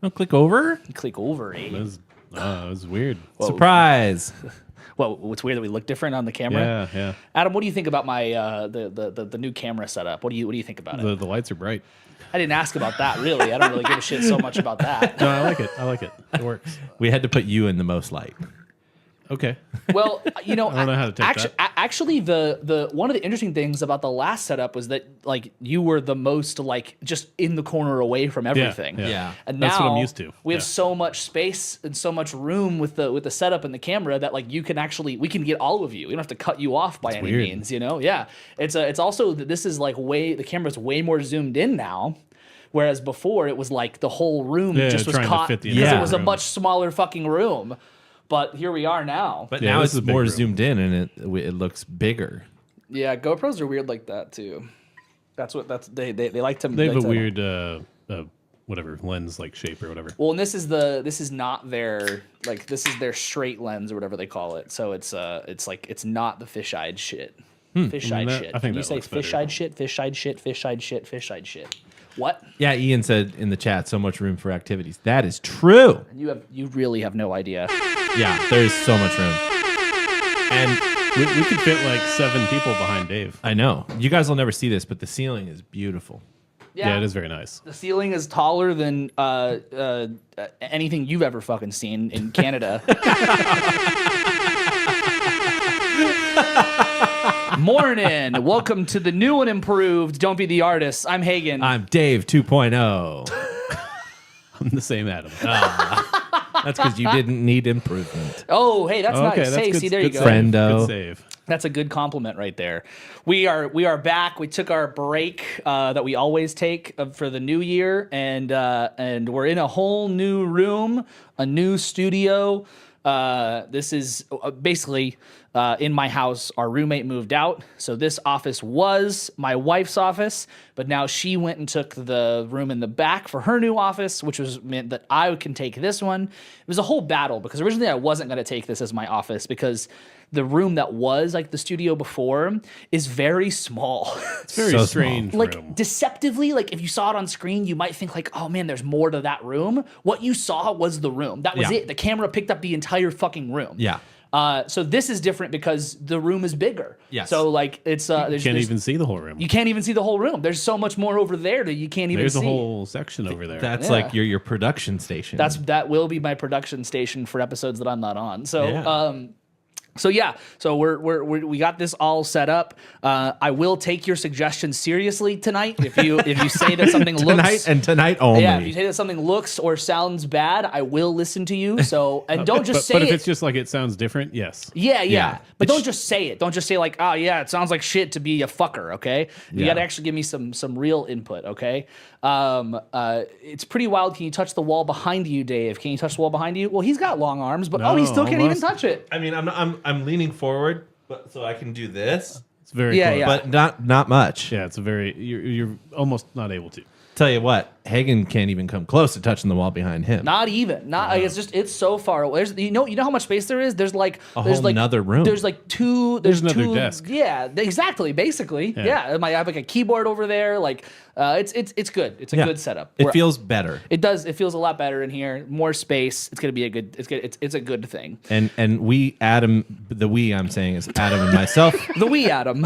Oh, click over? Click over, eh? It was weird. Whoa. Surprise. Well, it's weird that we look different on the camera. Yeah. Adam, what do you think about my the new camera setup? What do you think about it? The lights are bright. I didn't ask about that really. I don't really give a shit so much about that. No, I like it. It works. We had to put you in the most light. Okay. Well, you know, I don't know how to take that. Actually, the one of the interesting things about the last setup was that like you were the most like just in the corner away from everything. Yeah. And That's now what I'm used to. we have Yeah. so much space and so much room with the setup and the camera that like we can get all of you. We don't have to cut you off by any weird. means. You know, yeah. It's also that this is like the camera's way more zoomed in now. Whereas before it was like the whole room just was trying to caught fit the because entire it was a room. much smaller fucking room. But here we are now. But Yeah, now this it's is a big more room. zoomed in and it looks bigger. Yeah, GoPros are weird like that too. They like to. They have like a to- weird whatever lens like shape or whatever. Well, and this is not their like this is their straight lens or whatever they call it. So it's like it's not the fisheye shit. Fisheye that- shit. I think Can you that say looks better. fisheye shit, fisheye shit, fisheye shit, fisheye shit. What? Yeah, Ian said in the chat, so much room for activities. That is true. You really have no idea. Yeah, there's so much room. And We could fit like 7 people behind Dave. I know. You guys will never see this, but the ceiling is beautiful. Yeah, it is very nice. The ceiling is taller than anything you've ever fucking seen in Canada. Morning. Welcome to the new and improved Don't Be the Artist. I'm Hagen. I'm Dave 2.0. I'm the same Adam. That's because you didn't need improvement. Oh, hey, that's Okay, nice. that's Hey, good- see, there you good go. save. Friendo. Good save. That's a good compliment right there. We are back. We took our break that we always take for the new year, and we're in a whole new room, a new studio. This is basically in my house. Our roommate moved out, so this office was my wife's office, but now she went and took the room in the back for her new office, which was meant that I can take this one. It was a whole battle because originally I wasn't going to take this as my office because the room that was like the studio before is very small. It's very So small. strange Like room. deceptively, like if you saw it on screen, you might think like, oh man, there's more to that room. What you saw was the room. That was Yeah. it. The camera picked up the entire fucking room. Yeah. So this is different because the room is bigger. Yes. So like it's You there's, can't there's- even see the whole room. you can't even see the whole room. There's so much more over there that you can't even There's see. a whole section over there. That's Yeah. like your production station. That will be my production station for episodes that I'm not on. So Yeah. So we got this all set up. I will take your suggestions seriously tonight. If you say that something tonight looks and tonight only. yeah, if you say that something looks or sounds bad, I will listen to you. So and don't just say but if it. it's just like it sounds different, yes. Yeah. Yeah. But don't just say it. Don't just say like, oh yeah, it sounds like shit to be a fucker, okay? You Yeah. gotta actually give me some real input, okay? It's pretty wild. Can you touch the wall behind you, Dave? Can you touch the wall behind you? Well, he's got long arms, but he No, still can't even almost. touch it. I mean, I'm leaning forward, but so I can do this, It's very Yeah, close. yeah. but not much. Yeah, it's a very you're almost not able to. Tell you what, Hagen can't even come close to touching the wall behind him. Not even. Not like, it's so far away. There's, you know how much space there is? There's like A there's whole like nother room. There's like two There's another two, desk. Yeah, exactly, basically. Yeah. I have like a keyboard over there. Like it's good. It's a Yeah. good setup. It We're- feels better. It does. It feels a lot better in here. More space. It's gonna be a good. It's a good thing. And we, Adam, I'm saying is Adam and myself. The wee Adam.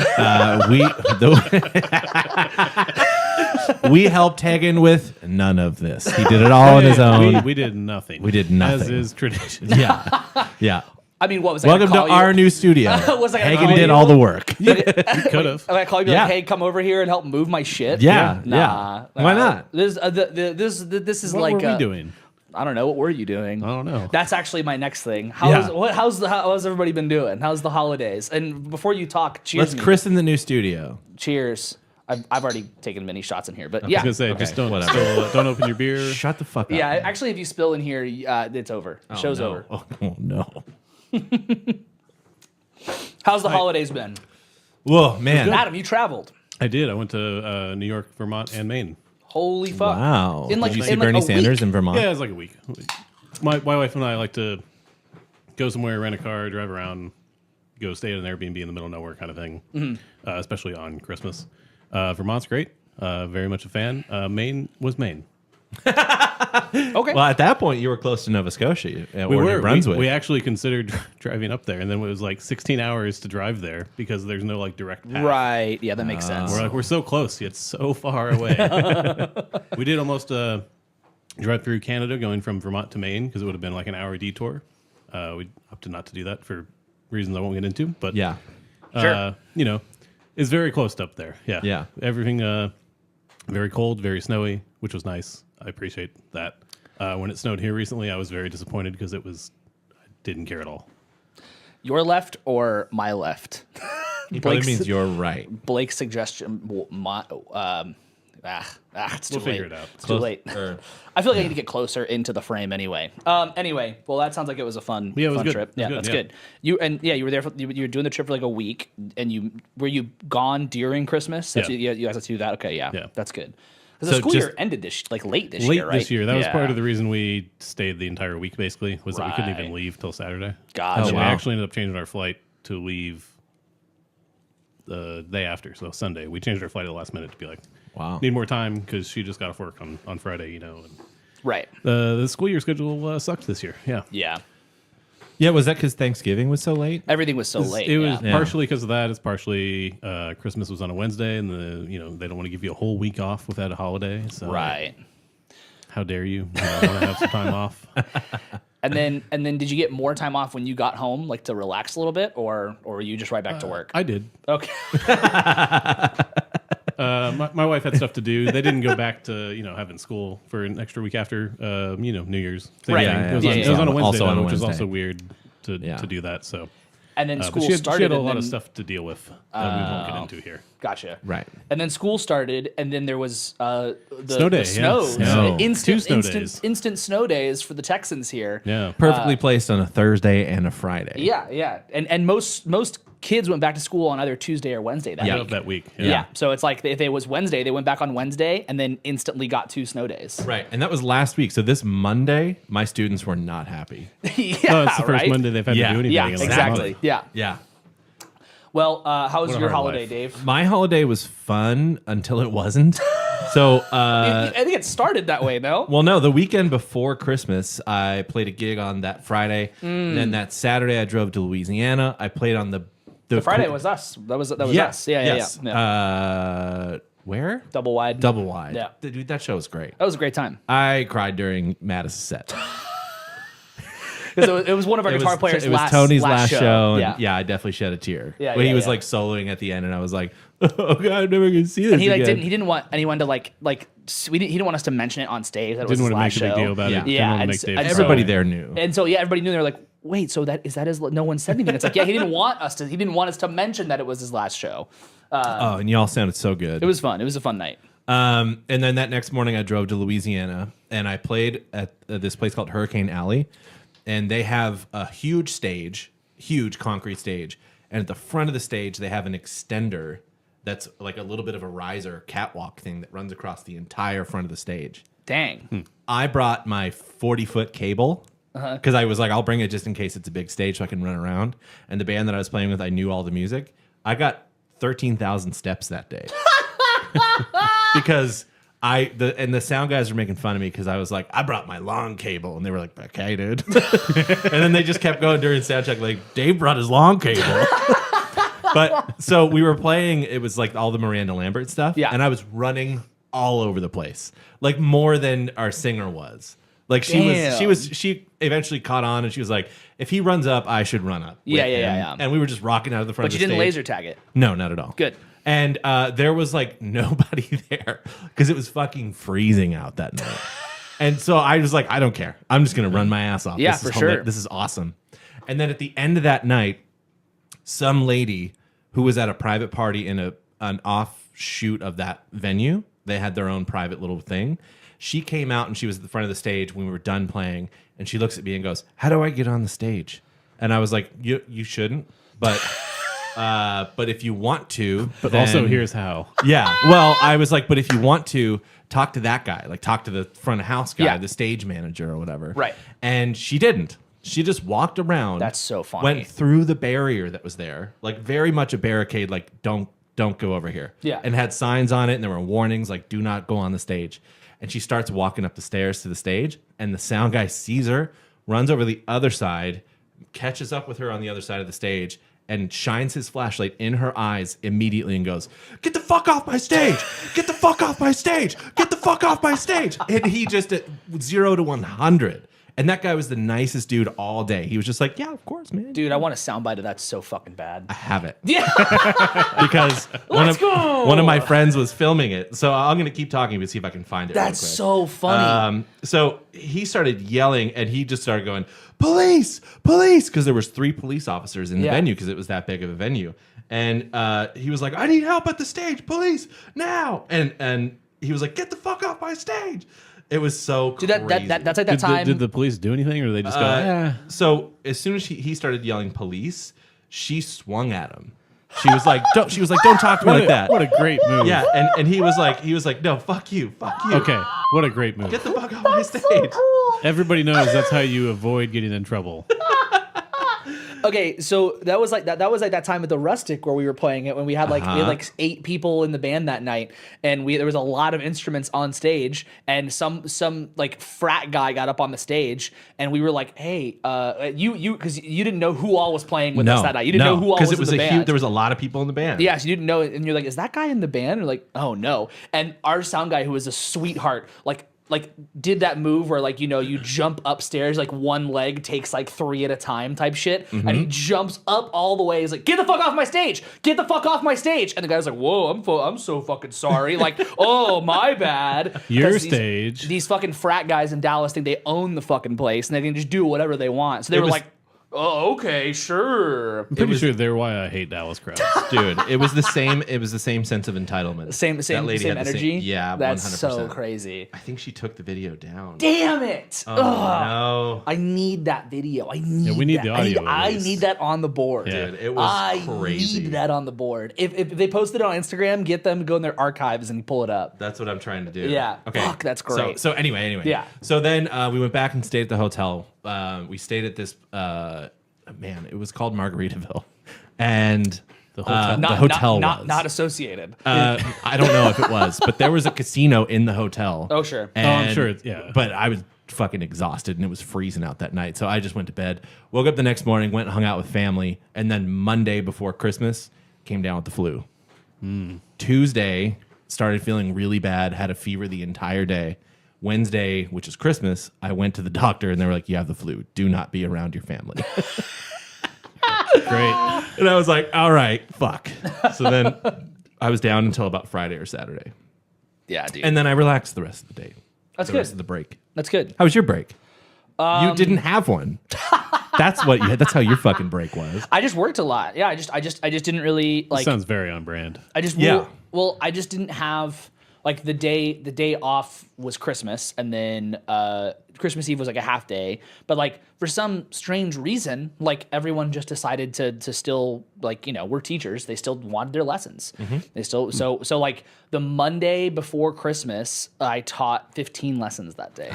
We helped Hagen with none of this. He did it all on his own. We did nothing. We did As nothing. is tradition. Yeah, yeah. I mean, what was I Welcome gonna to call our you? new studio. Was I gonna Hagen call did you? all the work. You could have. Am I call you? Be Yeah. like, hey, come over here and help move my shit. Yeah, Nah. yeah. Why not? This is What like were we doing? I don't know. What were you doing? I don't know. That's actually my next thing. Yeah. How's everybody been doing? How's the holidays? And before you talk, cheers. Let's me. christen the new studio. Cheers. I've already taken many shots in here, but I yeah. was gonna say, just whatever. don't open your beer. Shut the fuck up. Yeah, actually, if you spill in here, it's over. Oh, Show's no. over. Oh no. How's the holidays been? Whoa, man. Adam, you traveled. I did. I went to New York, Vermont, and Maine. Holy fuck! Wow. In like, Did you see in like Bernie a Sanders week? in Vermont? Yeah, it was like a week. My wife and I like to go somewhere, rent a car, drive around, go stay at an Airbnb in the middle of nowhere kind of thing, especially on Christmas. Vermont's great. Very much a fan. Maine was Maine. Okay. Well, at that point, you were close to Nova Scotia We or were. New Brunswick. We actually considered driving up there, and then it was like 16 hours to drive there because there's no like direct path. Right. Yeah, that makes sense. We're like, we're so close, yet so far away. We did almost drive through Canada going from Vermont to Maine because it would have been like an hour detour. We opted not to do that for reasons I won't get into. But yeah. Sure. you know, it's very close to up there. Yeah. Yeah. Everything very cold, very snowy, which was nice. I appreciate that. When it snowed here recently, I was very disappointed because I didn't care at all. Your left or my left? It probably Blake's- means you're right. Blake's suggestion. It's too We'll late. figure it out. It's too late. Or- I feel like I need to get closer into the frame anyway. Anyway, well, that sounds like it was a fun, Yeah, it was fun good. trip. It was Yeah, good, that's yeah. good. You were there. You were doing the trip for like a week, and were you gone during Christmas? That's, Yeah. You guys had to do that. Okay, yeah, Yeah. that's good. Because the So school just- year ended late this Late year, right? this year. That was Yeah. part of the reason we stayed the entire week, basically, was that we couldn't Right. even leave till Saturday. Gotcha. And then wow. we actually ended up changing our flight to leave the day after, so Sunday. We changed our flight at the last minute to be like, Wow. need more time because she just got off work on Friday, you know. And Right. the school year schedule sucked this year. Yeah. Yeah. Yeah, was that because Thanksgiving was so late? Everything was so late. It was yeah. partially because of that. It's partially Christmas was on a Wednesday, and they don't want to give you a whole week off without a holiday. So Right. how dare you? I want to have some time off. And then did you get more time off when you got home, like to relax a little bit, or were you just right back to work? I did. Okay. My wife had stuff to do. They didn't go back to having school for an extra week after New Year's. Same Right. thing. Yeah, It was, yeah, on, yeah, it was on a yeah. Wednesday, Also on a though, which is Wednesday. also weird to Yeah. do that. So, And then but school she had started. a and lot of then- stuff to deal with that we won't get into here. Gotcha. Right. And then school started, and then there was the Snow day, the snows, yeah. Snow. instant, Two snow instant, days. instant snow days for the Texans here. Yeah. Perfectly placed on a Thursday and a Friday. Yeah, yeah. And most kids went back to school on either Tuesday or Wednesday that Yeah, week. that week. Yeah. So it's like if it was Wednesday, they went back on Wednesday and then instantly got 2 snow days. Right. And that was last week. So this Monday, my students were not happy. Yeah, Oh, it's the first right? Monday they've had Yeah. to do anything. Yeah, in like a exactly. month. Yeah. Yeah. Well, how was What a your hard holiday, life. Dave? My holiday was fun until it wasn't. So, I think it started that way, though. well, no, the weekend before Christmas, I played a gig on that Friday. And then that Saturday, I drove to Louisiana. I played on the Friday was us. That was yeah, us. Yeah, yes. yeah. Where? Double wide. Double Wide. Yeah. Dude, that show was great. That was a great time. I cried during Mattis' set. Because it was one of our guitar players' It was last Tony's last show. Yeah. And yeah, I definitely shed a tear. Yeah, when yeah, he was yeah. like soloing at the end, and I was like, "Oh God, I'm never gonna see this." And he again. didn't want anyone to he didn't want us to mention it on stage. That it was Didn't his want to make last a big show. deal about Yeah. it. Didn't Yeah, want to and make so- Dave and cry. Everybody there knew. And so yeah, everybody knew. They're like, wait, so is that his? No one said anything. It's like, yeah, he didn't want us to mention that it was his last show. Oh, and y'all sounded so good. It was fun. It was a fun night. And then that next morning, I drove to Louisiana, and I played at this place called Hurricane Alley, and they have a huge stage, huge concrete stage, and at the front of the stage, they have an extender that's like a little bit of a riser catwalk thing that runs across the entire front of the stage. Dang. I brought my 40-foot cable because I was like, I'll bring it just in case it's a big stage so I can run around. And the band that I was playing with, I knew all the music. I got 13,000 steps that day because the sound guys were making fun of me because I was like, I brought my long cable, and they were like, okay, dude. And then they just kept going during sound check, like Dave brought his long cable. But so we were playing. It was like all the Miranda Lambert stuff, Yeah. and I was running all over the place, like more than our singer was. Like she eventually caught on, and she was like, if he runs up, I should run up. Yeah, with yeah, him. yeah. And we were just rocking out of the front. But of you the didn't stage. laser tag it. No, not at all. Good. And there was like nobody there because it was fucking freezing out that night. And so I was like, I don't care. I'm just gonna run my ass off. Yeah, This is for sure. This is awesome. And then at the end of that night, some lady who was at a private party in an offshoot of that venue, they had their own private little thing. She came out and she was at the front of the stage when we were done playing, and she looks at me and goes, "How do I get on the stage?" And I was like, "You shouldn't, but if you want to." But also, then- here's how. yeah. Well, I was like, but if you want to, talk to that guy, like talk to the front of house guy, Yeah. the stage manager or whatever. Right. And she didn't. She just walked around. That's so funny. Went through the barrier that was there, like very much a barricade, like don't go over here. Yeah. And had signs on it, and there were warnings like do not go on the stage. and she starts walking up the stairs to the stage, and the sound guy sees her, runs over the other side, catches up with her on the other side of the stage, and shines his flashlight in her eyes immediately and goes, "Get the fuck off my stage! Get the fuck off my stage! Get the fuck off my stage!" And he just at 0 to 100. And that guy was the nicest dude all day. He was just like, "Yeah, of course, man." Dude, I want a soundbite of that so fucking bad. I have it. Yeah. Because Let's go! one of my friends was filming it. So I'm going to keep talking to see if I can find it. That's real quick. so funny. So he started yelling, and he just started going, "Police, police," because there was 3 police officers in the Yeah. venue because it was that big of a venue. And he was like, "I need help at the stage, police, now!" And he was like, "Get the fuck off my stage!" It was so Dude, crazy. that's like that time. Did the police do anything, or did they just go? So as soon as he started yelling police, she swung at him. She was like, "Don't!" She was like, "Don't talk to me like that." What a great move! Yeah, and he was like, "No, fuck you, fuck you." Okay, what a great move. Get the fuck off my stage. Everybody knows that's how you avoid getting in trouble. Okay, so that was like that time at the Rustic where we were playing it when we had we had like 8 people in the band that night, and there was a lot of instruments on stage, and some like frat guy got up on the stage, and we were like, "Hey, you because you didn't know who all was playing with us that night. You didn't know who all was it was in the a band. huge. There was a lot of people in the band. Yeah, so you didn't know, and you're like, "Is that guy in the band?" Or like, "Oh no!" And our sound guy, who was a sweetheart, like did that move where you jump upstairs, like one leg takes like 3 at a time type shit, and he jumps up all the way. He's like, "Get the fuck off my stage! Get the fuck off my stage!" And the guy's like, "Whoa, I'm so fucking sorry." Like, "Oh, my bad." Your 'Cause stage. These fucking frat guys in Dallas think they own the fucking place and they can just do whatever they want. So they were was- like, "Oh, okay, sure." I'm pretty sure they're why I hate Dallas crowds. Dude, it was the same. It was the same sense of entitlement. Same That lady same had the energy. yeah, That's 100%. so crazy. I think she took the video down. Damn it! Oh, Ugh. no. I need that video. I need. we need that. the audio I at least. need that on the board. Yeah. Dude, it was crazy. I need that on the board. If they posted it on Instagram, get them to go in their archives and pull it up. That's what I'm trying to do. Yeah. Okay. Fuck, that's great. So anyway. Yeah. So then we went back and stayed at the hotel. We stayed at this. Man, it was called Margaritaville, and the hotel was not associated. I don't know if it was, but there was a casino in the hotel. Oh, sure. And, I'm sure yeah. But I was fucking exhausted, and it was freezing out that night, so I just went to bed. Woke up the next morning, went and hung out with family, and then Monday before Christmas came down with the flu. Tuesday started feeling really bad, had a fever the entire day. Wednesday, which is Christmas, I went to the doctor, and they were like, "You have the flu. Do not be around your family." Great. And I was like, "All right, fuck." So then I was down until about Friday or Saturday. Yeah, dude. And then I relaxed the rest of the day. That's The rest good. of the break. That's good. How was your break? You didn't have one. That's what you had. That's how your fucking break was. I just worked a lot. Yeah, I just didn't really like. Sounds very on brand. I just Yeah. well, I just didn't have like the day off was Christmas, and then Christmas Eve was like a half day. But like for some strange reason, like everyone just decided to still like we're teachers. They still wanted their lessons. They still so like the Monday before Christmas, I taught 15 lessons that day.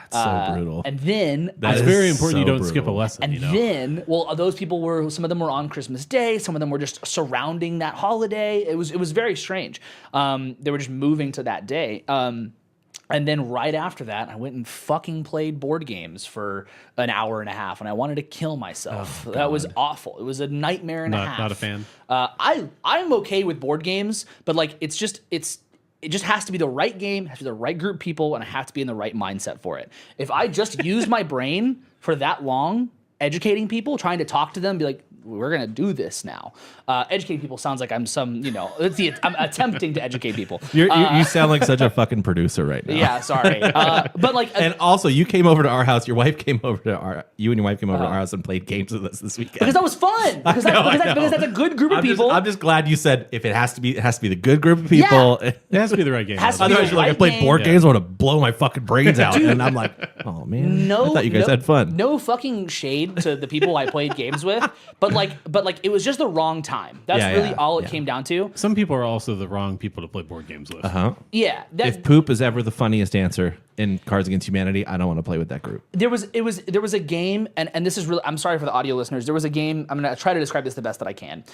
That's so brutal. And then It's is very important you so don't skip a brutal. lesson. And you know? then, those people were, some of them were on Christmas Day, some of them were just surrounding that holiday. It was very strange. They were just moving to that day. And then right after that, I went and fucking played board games for an hour and a half, and I wanted to kill myself. That was awful. It was a nightmare and a half. Not a fan. I'm okay with board games, but like it just has to be the right game, has to be the right group of people, and I have to be in the right mindset for it. If I just use my brain for that long, educating people, trying to talk to them, be like, we're going to do this now. Educating people sounds like I'm I'm attempting to educate people. You sound like such a fucking producer right now. Yeah, sorry. But like, And also, you came over to our house. You and your wife came over to our house and played games with us this weekend. because that was fun. Because that's a good group of people. I'm just glad you said if it has to be the good group of people. It has to be the right game. Has to be Otherwise, you're like, I right played game. board games. I want to blow my fucking brains out. And I'm like, oh man, I thought you guys had fun. No fucking shade to the people I played games with, but like it was just the wrong time. That's Yeah, really yeah, all it yeah. came down to. Some people are also the wrong people to play board games with. Yeah. If poop is ever the funniest answer, in Cards Against Humanity, I don't want to play with that group. There was a game, and this is really, I'm sorry for the audio listeners. There was a game, I'm gonna try to describe this the best that I can.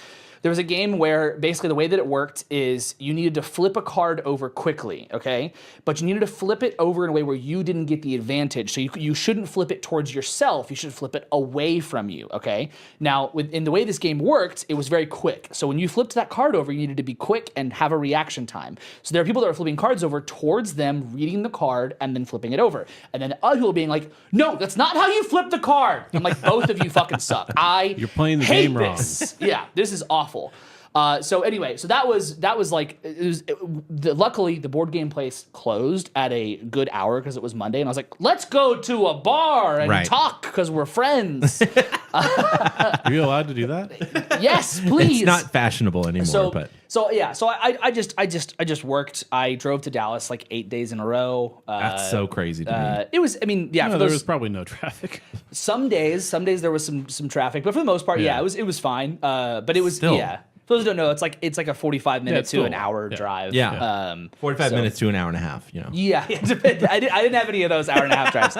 There was a game where basically the way that it worked is you needed to flip a card over quickly, okay? But you needed to flip it over in a way where you didn't get the advantage. So you shouldn't flip it towards yourself. You should flip it away from you, okay? Now, in the way this game worked, it was very quick. So when you flipped that card over, you needed to be quick and have a reaction time. So there are people that are flipping cards over towards them, reading the card, and then flipping it over. And then other people being like, no, that's not how you flip the card. I'm like, both of you fucking suck. You're playing the hate game wrong. this. Yeah, this is awful. So anyway, so that was like luckily the board game place closed at a good hour because it was Monday, and I was like, let's go to a bar and Right. talk because we're friends. Are you allowed to do that? Yes, please. It's not fashionable anymore, but So I just worked. I drove to Dallas like 8 days in a row. that's so crazy to me. It was. I mean, yeah. No, for there those, was probably no traffic. some days there was some traffic, but for the most part, yeah, Yeah. it was fine. But it was Still. yeah. For those who don't know, it's like a 45-minute it's to still- an hour yeah. drive. Yeah. 45 so- minutes to an hour and a half, you know. Yeah, it depended. I didn't have any of those hour and a half drives.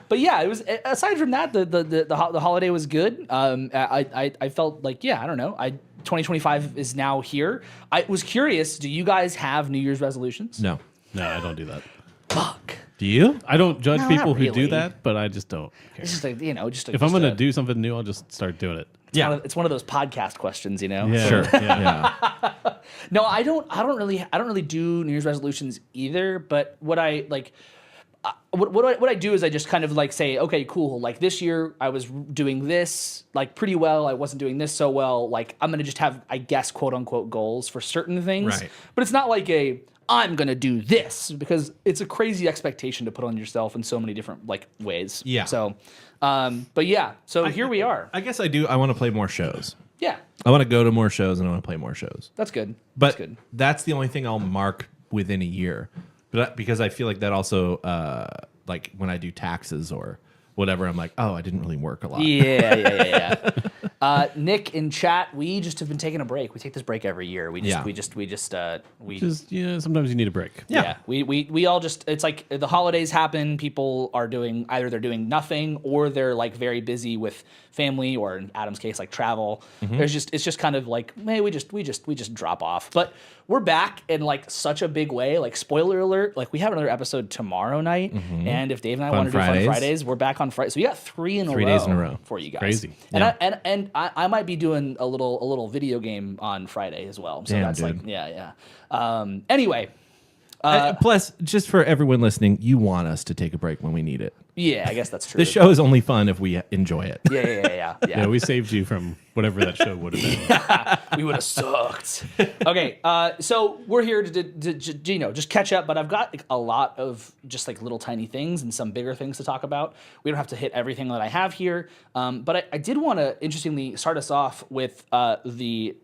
But yeah, it was. Aside from that, the holiday was good. I felt like, yeah, I don't know. 2025 is now here. I was curious. Do you guys have New Year's resolutions? No. No, I don't do that. Fuck. Do you? I don't judge No, people not who really. do that, but I just don't care. It's just like, just If I'm going to do something new, I'll just start doing it. Yeah. it's one of those podcast questions, Yeah. Sure. Yeah. Yeah. No, I don't really do New Year's resolutions either. But what I like, what I do is I just kind of like say, okay, cool. Like this year I was doing this like pretty well. I wasn't doing this so well. Like I'm gonna just have, I guess, quote unquote goals for certain things. Right. But it's not like I'm gonna do this, because it's a crazy expectation to put on yourself in so many different like ways. Yeah. So, but yeah. So here we are. I guess I do. I want to play more shows. Yeah. I want to go to more shows and I want to play more shows. That's good. But That's good. that's the only thing I'll mark within a year. But because I feel like that also, like when I do taxes or whatever, I'm like, oh, I didn't really work a lot. Yeah. Nick in chat, we just have been taking a break. We take this break every year. We just Just, sometimes you need a break. yeah. We all just, it's like the holidays happen. People are doing, either they're doing nothing or they're like very busy with family, or in Adam's case, like travel. It's just kind of like, hey, we just drop off. But we're back in like such a big way. Like, spoiler alert, like we have another episode tomorrow night. And if Dave and I want to do Fun Fridays, we're back on Friday. So we got 3 days in a row for you guys. Crazy. And I might be doing a little video game on Friday as well. So Damn, that's dude. like, yeah. Anyway, Plus, just for everyone listening, you want us to take a break when we need it. yeah, I guess that's true. The show is only fun if we enjoy it. Yeah. Yeah, we saved you from whatever that show would have been. We would have sucked. Okay, so we're here to just catch up, but I've got like a lot of just like little tiny things and some bigger things to talk about. We don't have to hit everything that I have here, but I did want to interestingly start us off with the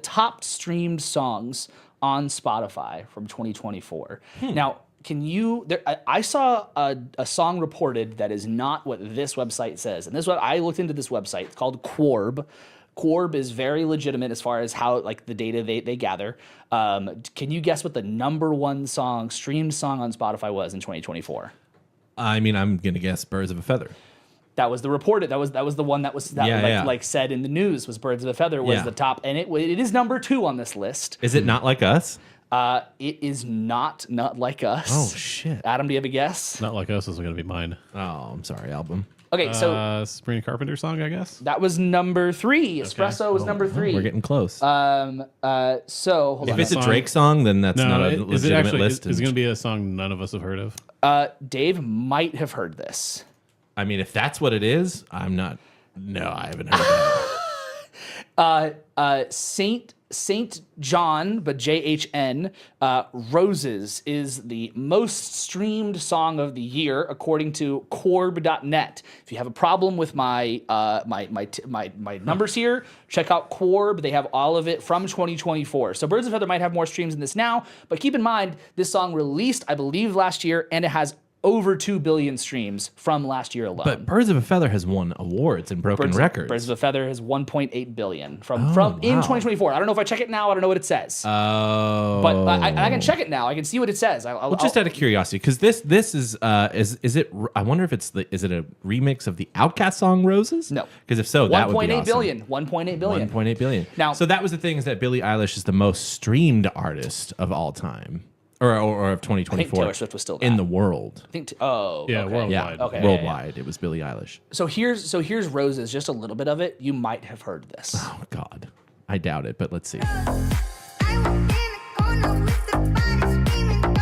top streamed songs on Spotify from 2024. Now, can you? I saw a song reported that is not what this website says, and this is what I looked into. This website, it's called Quarb. Quarb is very legitimate as far as how like the data they gather. Can you guess what the number one streamed song on Spotify was in 2024? I mean, I'm gonna guess "Birds of a Feather." That was the reported. That was the one that was like said in the news was "Birds of a Feather" was Yeah. the top, and it is number 2 on this list. Is it not like us? It is not like us. Oh shit! Adam, do you have a guess? Not Like Us is going to be mine. Oh, I'm sorry, album. Okay, so Sabrina Carpenter song, I guess. that was number 3. Espresso was number 3. We're getting close. So hold if on. it's a song- Drake song, then that's not a is it legitimate actually? list. Is it going to be a song none of us have heard of? Dave might have heard this. I mean, if that's what it is, I'm not. No, I haven't heard that. Saint John, but JHN, Roses is the most streamed song of the year, according to Quarb.net. If you have a problem with my numbers here, check out Quarb. They have all of it from 2024. So Birds of a Feather might have more streams than this now, but keep in mind, this song released, I believe, last year, and it has over 2 billion streams from last year alone. But Birds of a Feather has won awards and broken records. Birds of a Feather has 1.8 billion from in wow. 2024. I don't know if I check it now. I don't know what it says. Oh, But I can check it now. I can see what it says. Well, just out of curiosity, because this is it? I wonder if is it a remix of the Outkast song "Roses"? No. Because if so, that would be 1.8 awesome. billion. 1.8 billion. 1.8 billion. Now- so that was the thing, is that Billie Eilish is the most streamed artist of all time, or of 2024. Taylor Swift was still in that. the world. I think. Yeah, okay. worldwide. Yeah, Okay, worldwide, it was Billie Eilish. So here's Roses. Just a little bit of it. You might have heard this. Oh God, I doubt it, but let's see.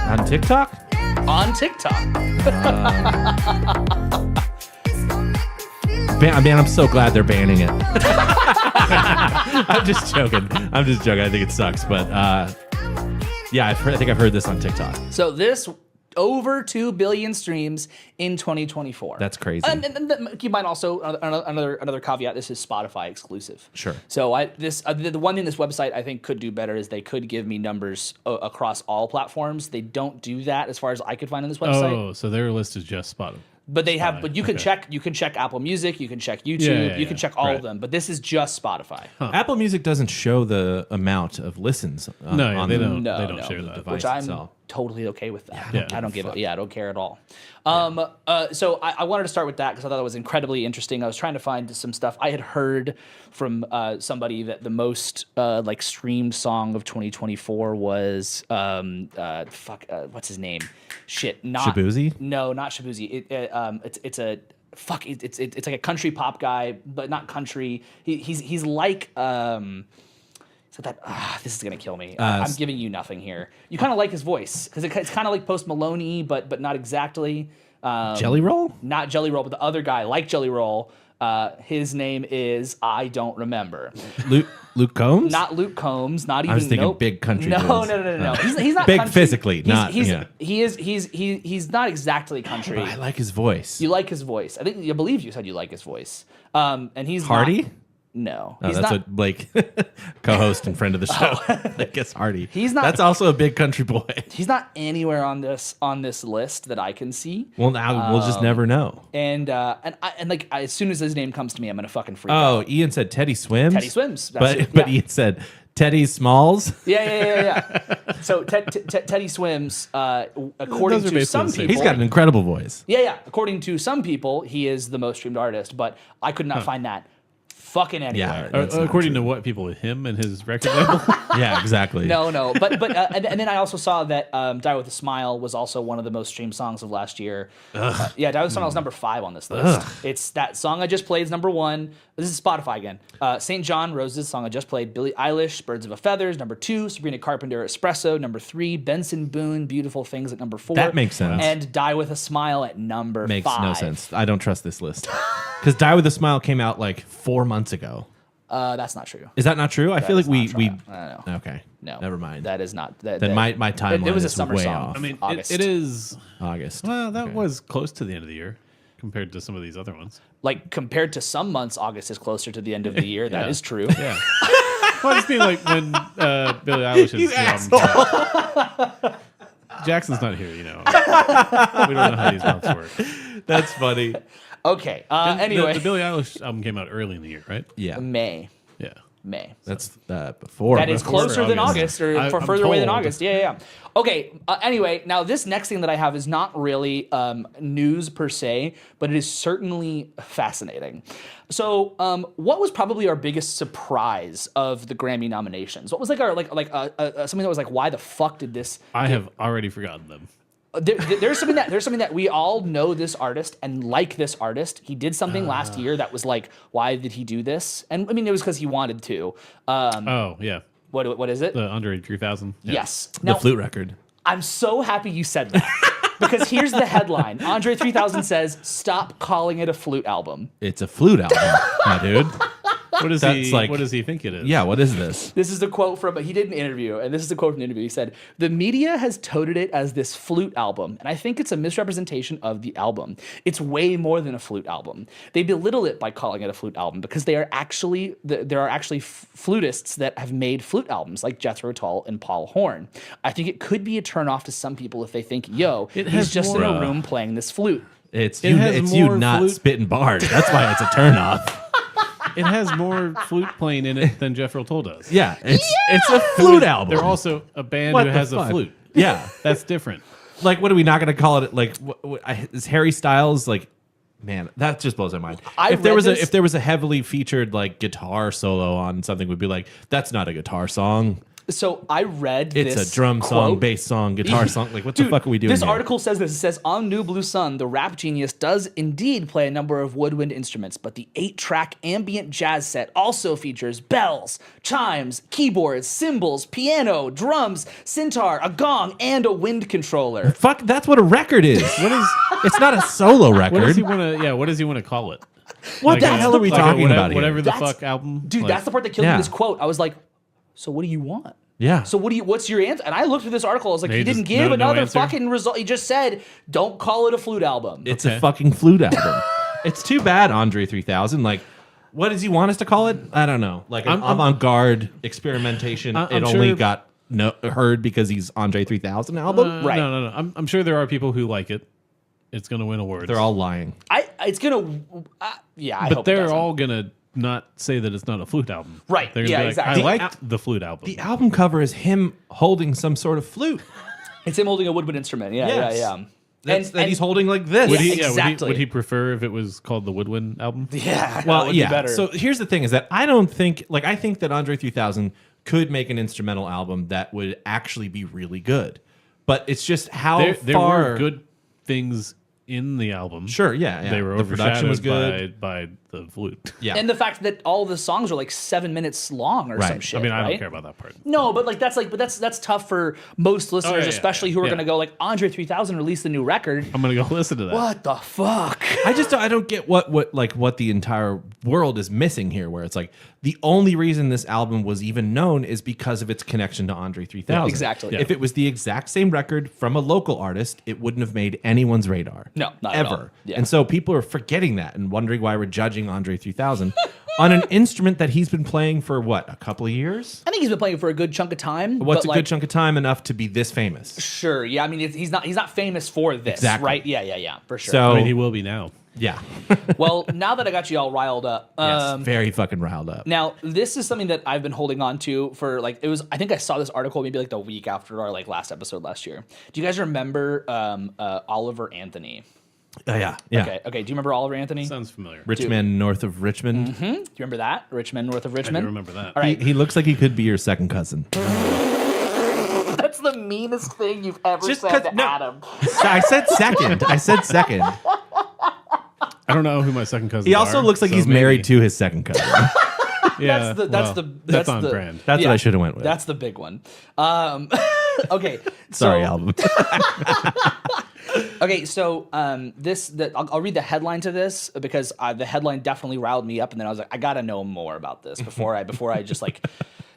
On TikTok? On TikTok. Man, I'm so glad they're banning it. I'm just joking. I think it sucks, but yeah, I think I've heard this on TikTok. So this over 2 billion streams in 2024. That's crazy. And keep in mind also another caveat. This is Spotify exclusive. Sure. So the one thing this website I think could do better is they could give me numbers across all platforms. They don't do that as far as I could find on this website. Oh, so their list is just Spotify. But they have. But you can okay. check Apple Music. You can check YouTube. You can check all Right. of them. But this is just Spotify. Apple Music doesn't show the amount of listens. No, on they the don't. No, they don't no. share that. device Which I'm itself. totally okay with that. Yeah. I don't give it. Yeah, I don't care at all. So I wanted to start with that because I thought it was incredibly interesting. I was trying to find some stuff. I had heard from somebody that the most like streamed song of 2024 was what's his name? Shit, not Shabuzi? No, not Shabuzi. It's like a country pop guy, but not country. He's like. So that this is gonna kill me. I'm giving you nothing here. You kind of like his voice because it's kind of like Post Malone-y, but not exactly. Jelly Roll? Not Jelly Roll, but the other guy like Jelly Roll. His name is I don't remember. Luke Combs? Not Luke Combs. Not even. was thinking nope. big country No, dudes. no. He's not Big country. physically, He's not- he's not exactly country. I like his voice. You like his voice. I believe you said you like his voice. And he's Hardy? Not, no, Oh, he's that's not. what Blake, co-host and friend of the show. I guess Hardy. He's not- That's also a big country boy. He's not anywhere on this list that I can see. Well, now we'll just never know. And as soon as his name comes to me, I'm gonna fucking freak Oh, out. Ian said Teddy Swims. Teddy Swims. That's But it, but yeah. Ian said Teddy Smalls. Yeah. So Teddy Swims, according Those are to basically some the same. people, He's got an incredible voice. yeah. According to some people, he is the most streamed artist, but I could not find that fucking anywhere. Yeah. That's not According true. to what people, him and his record label. Yeah, exactly. No, but and then I also saw that "Die with a Smile" was also one of the most streamed songs of last year. Yeah, "Die with a Smile" is number 5 on this list. It's that song I just played is number 1. This is Spotify again. St. John Roses song I just played. Billie Eilish, "Birds of a Feather" number 2. Sabrina Carpenter, "Espresso" number 3. Benson Boone, "Beautiful Things" at number 4. That makes sense. And "Die with a Smile" at number Makes 5. no sense. I don't trust this list. Because Die with a Smile came out like 4 months ago. That's not true. Is that not true? I feel like is we not we. true. I don't know. Okay. No, Never mind. That is not. That, Then that- my timeline It was a is summer way song. off. I mean, August. it is. August. Well, that Okay. was close to the end of the year compared to some of these other ones. Like compared to some months, August is closer to the end of the year. That Yeah. is true. Yeah. Well, I just mean like when Billie Eilish's Jackson's not here, you know. We don't know how these months work. That's funny. Okay. Anyway, the Billie Eilish album came out early in the year, right? Yeah. May. Yeah. That's before. That is closer than August. August, or I'm further away than told. August. Yeah. Okay. Anyway, now this next thing that I have is not really news per se, but it is certainly fascinating. So, what was probably our biggest surprise of the Grammy nominations? What was like our something that was like, why the fuck did this? I have already forgotten them. There's something that we all know this artist and like this artist. He did something last year that was like, why did he do this? And I mean, it was because he wanted to. Oh, yeah. What is it? The Under 3000. Yeah. Yes. The Now, flute record. I'm so happy you said that because here's the headline: Andre 3000 says, "Stop calling it a flute album." It's a flute album, my dude. What does That's he? like- What does he think it is? Yeah, what is this? This is a quote from, he did an interview, and this is a quote from the interview. He said, "The media has touted it as this flute album, and I think it's a misrepresentation of the album. It's way more than a flute album. They belittle it by calling it a flute album because there are actually flutists that have made flute albums, like Jethro Tull and Paul Horn. I think it could be a turnoff to some people if they think, yo, he's has just in more- a room playing this flute." It's It you. has It's you more not flute- spitting bars. That's why it's a turnoff. It has more flute playing in it than Jethro Tull does. Yeah, it's a flute album. They're also a band What who the has a fuck? flute. Yeah, That's different. like what are we not going to call it? Like, is Harry Styles like? Man, that just blows my mind. I If there read was this- if there was a heavily featured like guitar solo on something, would be like that's not a guitar song. So I read It's this a drum song, quote. bass song, guitar song. Like what Dude, the fuck are we doing? This here? article says this. It says, on New Blue Sun, the rap genius does indeed play a number of woodwind instruments, but the 8-track ambient jazz set also features bells, chimes, keyboards, cymbals, piano, drums, sitar, a gong, and a wind controller. Fuck, that's what a record is. What is? It's not a solo What record. does he want to? Yeah. What does he want to call it? What the hell are we talking whatever, about here? Whatever the That's- fuck album. Dude, Like, that's the part that killed me Yeah. in this quote. I was like, so what do you want? Yeah. So what's your answer? And I looked at this article. I was like, He he didn't just- give no another answer? fucking result. He just said, don't call it a flute album. It's Okay. a fucking flute album. It's too bad, Andre 3000. Like, what does he want us to call it? I don't know. Like an I'm- avant-garde experimentation. I'm It only sure- got heard because he's Andre 3000 album. Right. No. I'm sure there are people who like it. It's going to win awards. They're all lying. It's gonna, yeah. I but hope it they're doesn't. all going to not say that it's not a flute album. Right, They're gonna yeah, be like, exactly. I liked the flute album. The album cover is him holding some sort of flute. It's him holding a woodwind instrument. Yeah, Yes. yeah. That's, that he's holding like this. would he, exactly. would he prefer if it was called the Woodwind album? Yeah. that Well, would be yeah. better. So here's the thing: is that I don't think, like, I think that Andre 3000 could make an instrumental album that would actually be really good, but it's just how There far. were good things in the album. Sure, yeah. They were the production was overshadowed good. by the flute. Yeah, and the fact that all the songs are like 7 minutes long or Right. some shit. I mean, I right? don't care about that part. No, but like that's tough for most listeners, yeah, especially yeah, who are yeah. gonna go like Andre 3000 released a new record. I'm going to go listen to that. What the fuck? I don't get what the entire world is missing here, where it's like the only reason this album was even known is because of its connection to Andre 3000. Yeah, exactly. Yeah. If it was the exact same record from a local artist, it wouldn't have made anyone's radar. No, not at ever. all. Yeah. And so people are forgetting that and wondering why we're judging Andre 3000 on an instrument that he's been playing for what, a couple of years? I think he's been playing for a good chunk of time. What's but a good chunk of time enough to be this famous? Sure. Yeah. I mean, he's not famous for this, Exactly. right? Yeah. For sure. So I mean, he will be now. yeah, well, now that I got you all riled up, yes, very fucking riled up. now this is something that I've been holding on to for like it was. I think I saw this article maybe like the week after our like last episode last year. Do you guys remember Oliver Anthony? Yeah. Okay. Do you remember Oliver Anthony? Sounds familiar. Richmond, north of Richmond. Do you remember that? Richmond, north of I Richmond. do remember that. All right. He looks like he could be your second cousin. That's the meanest thing you've ever Just said 'cause- to no. Adam. I said second. I don't know who my second cousin. He also looks like he's married to his second cousin. Yeah, That's on the brand. That's what I should have went with. That's the big one. Okay. Sorry, so, album. Okay, so I'll read the headline to this because the headline definitely riled me up, and then I was like, I gotta know more about this before I just like.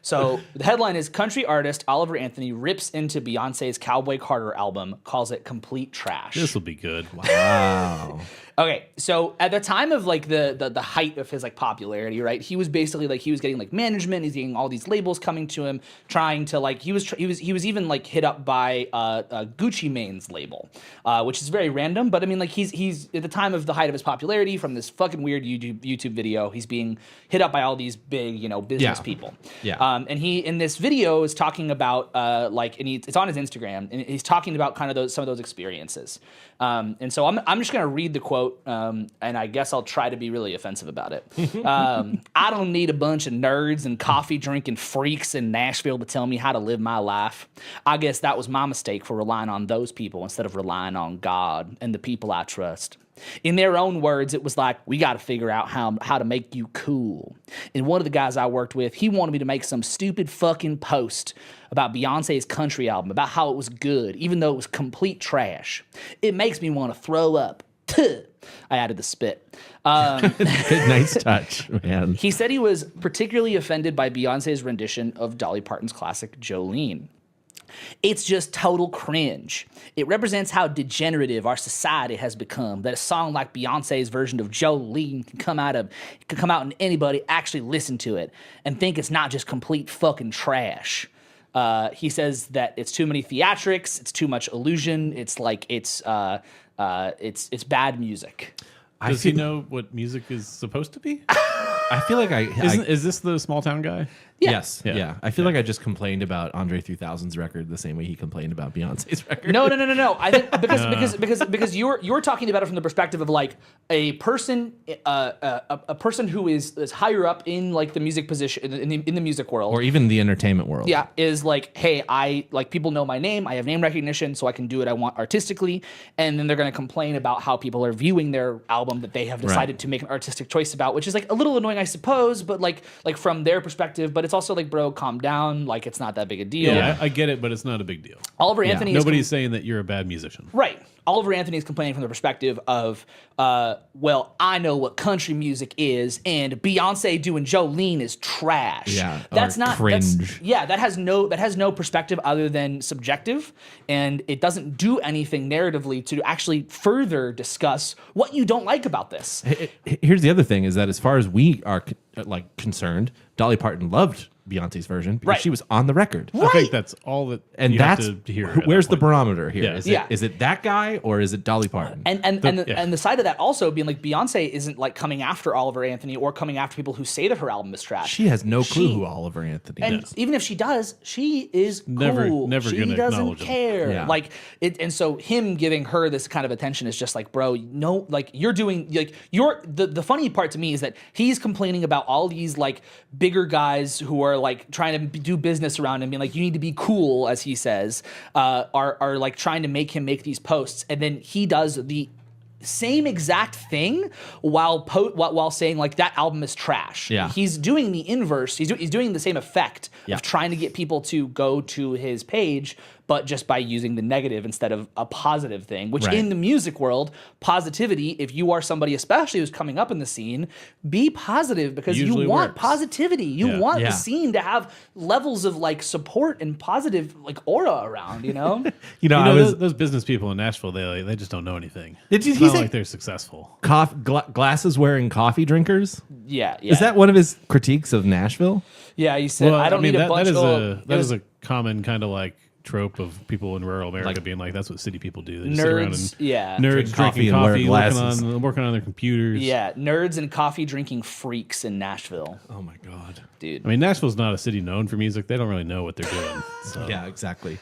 So the headline is country artist Oliver Anthony rips into Beyonce's Cowboy Carter album, calls it complete trash. This will be good. Wow. Okay, so at the time of like the height of his like popularity, right? He was basically like he was getting like management, he's getting all these labels coming to him, trying to like he was even like hit up by Gucci Mane's label, which is very random. But I mean, like he's at the time of the height of his popularity from this fucking weird YouTube video, he's being hit up by all these big business Yeah. people. Yeah. And he in this video is talking about it's on his Instagram, and he's talking about kind of some of those experiences. And so I'm just gonna read the quote, and I guess I'll try to be really offensive about it. I don't need a bunch of nerds and coffee drinking freaks in Nashville to tell me how to live my life. I guess that was my mistake for relying on those people instead of relying on God and the people I trust. In their own words, it was like, we got to figure out how to make you cool. And one of the guys I worked with, he wanted me to make some stupid fucking post about Beyonce's country album, about how it was good, even though it was complete trash. It makes me want to throw up. Tuh. I added the spit. Nice touch, man. He said he was particularly offended by Beyonce's rendition of Dolly Parton's classic Jolene. It's just total cringe. It represents how degenerative our society has become, that a song like Beyonce's version of Jolene can come out and anybody actually listen to it and think it's not just complete fucking trash. He says that it's too many theatrics, it's too much illusion, it's like it's bad music. Does he know what music is supposed to be? I feel like Is this the small town guy? Yeah. Yes. Yeah. I feel like I just complained about Andre 3000's record the same way he complained about Beyonce's record. No. I think because you're talking about it from the perspective of like a person who is higher up in like the music position in the music world, Or even the entertainment world. yeah, is like, hey, I like people know my name, I have name recognition, so I can do what I want artistically, and then they're going to complain about how people are viewing their album that they have decided to make an artistic choice about, which is like a little annoying, I suppose, but like from their perspective, but it's also like, bro, calm down, like it's not that big a deal. Yeah, I get it, but it's not a big deal. Oliver Anthony is Nobody's saying that you're a bad musician. right. Oliver Anthony is complaining from the perspective of, well, I know what country music is, and Beyonce doing Jolene is trash. Yeah, that's or not cringe. that has no perspective other than subjective, and it doesn't do anything narratively to actually further discuss what you don't like about this. Here's the other thing: is that as far as we are like concerned, Dolly Parton loved Beyonce's version because Right. she was on the record. I think that's all that And you that's have to hear. at where's that the point. barometer here? Yeah. Is Yeah. it that guy or is it Dolly Parton? And the side of that also being like Beyonce isn't like coming after Oliver Anthony or coming after people who say that her album is trash. She has no clue She- who Oliver Anthony And is. even if she does, she is Never cool. She gonna doesn't acknowledge him. care. Yeah. Like it, and so him giving her this kind of attention is just like, bro, no, like you're doing like the funny part to me is that he's complaining about all these like bigger guys who are like trying to do business around him, being like, you need to be cool, as he says, are like trying to make him make these posts, and then he does the same exact thing while saying like that album is trash. Yeah. He's doing the inverse. He's doing the same effect Yeah. of trying to get people to go to his page, but just by using the negative instead of a positive thing, which Right. in the music world, positivity, if you are somebody especially who's coming up in the scene, be positive because Usually you want works. positivity. You Yeah. want Yeah. the scene to have levels of like support and positive like aura around, you know? You know, You I know, was those business people in Nashville, they just don't know anything. Did you- It's he not say- like they're successful. glasses wearing coffee drinkers. Yeah. Is that one of his critiques of Nashville? Yeah, he said, I don't need a bunch that is of... that is a common kind of like trope of people in rural America Like- being like, that's what city people do. They just sit around Nerds, and yeah. nerds Drink coffee drinking and wear coffee, glasses. working on their computers. Yeah, nerds and coffee drinking freaks in Nashville, Oh my god. dude. I mean, Nashville's not a city known for music. They don't really know what they're doing. So. Yeah, exactly.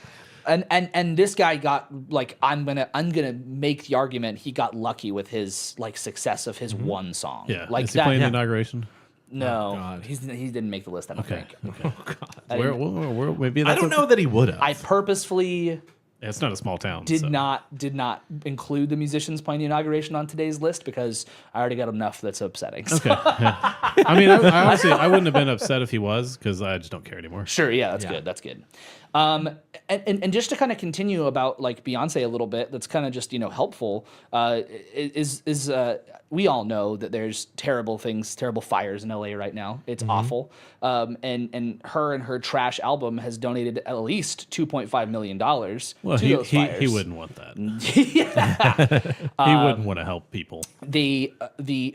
And this guy got like I'm gonna make the argument he got lucky with his like success of his one song. Yeah. like Is he that. playing yeah. the inauguration? No, God. he didn't make the list. I don't Okay. think. Where maybe I that's don't know that he would have. I purposefully It's not a small town. did so. not include the musicians playing the inauguration on today's list because I already got enough that's upsetting. So- Okay. Yeah. I mean, I honestly, I wouldn't have been upset if he was because I just don't care anymore. Sure, yeah, that's Yeah. good. That's good. And just to kind of continue about like Beyonce a little bit, that's kind of just helpful. We all know that there's terrible things, terrible fires in LA right now. It's awful. And her trash album has donated at least $2.5 million Well, to those fires. he wouldn't want that. He wouldn't want to help people. The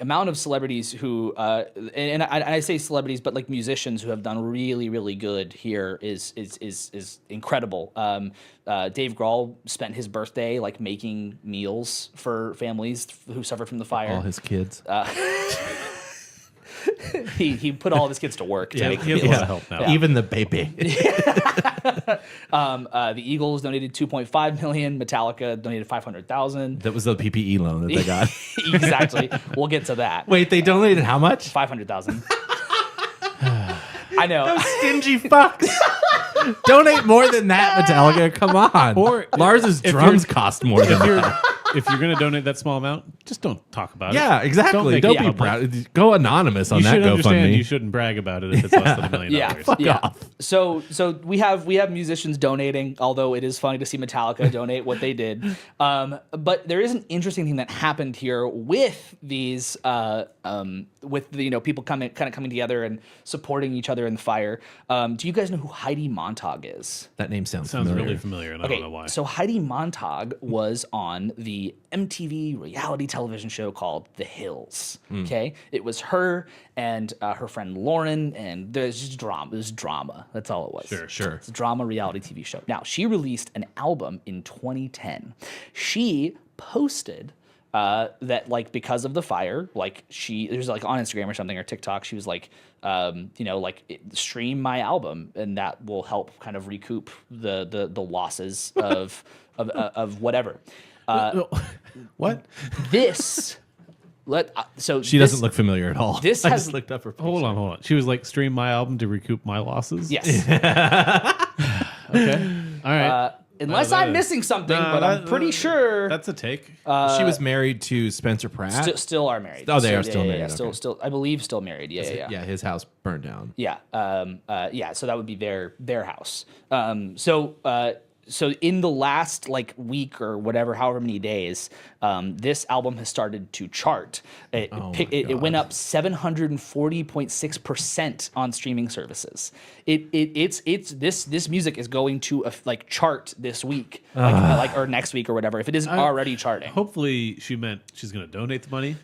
amount of celebrities who and I say celebrities, but like musicians who have done really really good here is incredible. Dave Grohl spent his birthday like making meals for families who suffered from the fire. all his kids. He put all of his kids to work to make he has a meals. lot of help now. Even the baby. The Eagles donated $2.5 million. Metallica donated $500,000. That was the PPE loan that they got. Exactly. We'll get to that. Wait, they donated how much? $500,000. I know. Stingy fucks. Donate more than that, Metallica. Come on. Or Lars's drums cost more than that. If you're going to donate that small amount, just don't talk about it. Yeah, exactly. make Don't it be public. proud. Go anonymous on You that should understand GoFundMe. you shouldn't brag about it if it's less than $1 million. Yeah, off. So we have musicians donating, although it is funny to see Metallica donate what they did. But there is an interesting thing that happened here with these with the people coming together and supporting each other in the fire. Do you guys know who Heidi Montag is? That name sounds Sounds familiar. really familiar, and I don't know why. So Heidi Montag was on the MTV reality television show called The Hills. Okay, it was her and her friend Lauren, and there's just drama. It was drama. That's all it was. Sure. It's a drama reality TV show. Now she released an album in 2010. She posted that because of the fire, there's on Instagram or something or TikTok, she was stream my album and that will help kind of recoup the losses of whatever. What? This She doesn't look familiar at all. This I has- just looked up her. Hold on. She was like, stream my album to recoup my losses? Yes. Okay. All right. Unless that I'm is- missing something, No, but I'm that- pretty sure That's a take. She was married to Spencer Pratt. still are married. Oh, they are Yeah, still yeah, married, Yeah, okay. still I believe still married. Yeah. Yeah, his house burned down. Yeah. So that would be their house. So in the last week or whatever, however many days, this album has started to chart. It went up 740.6% on streaming services. This music is going to chart this week, or next week or whatever, if it isn't already charting. Hopefully she meant she's going to donate the money.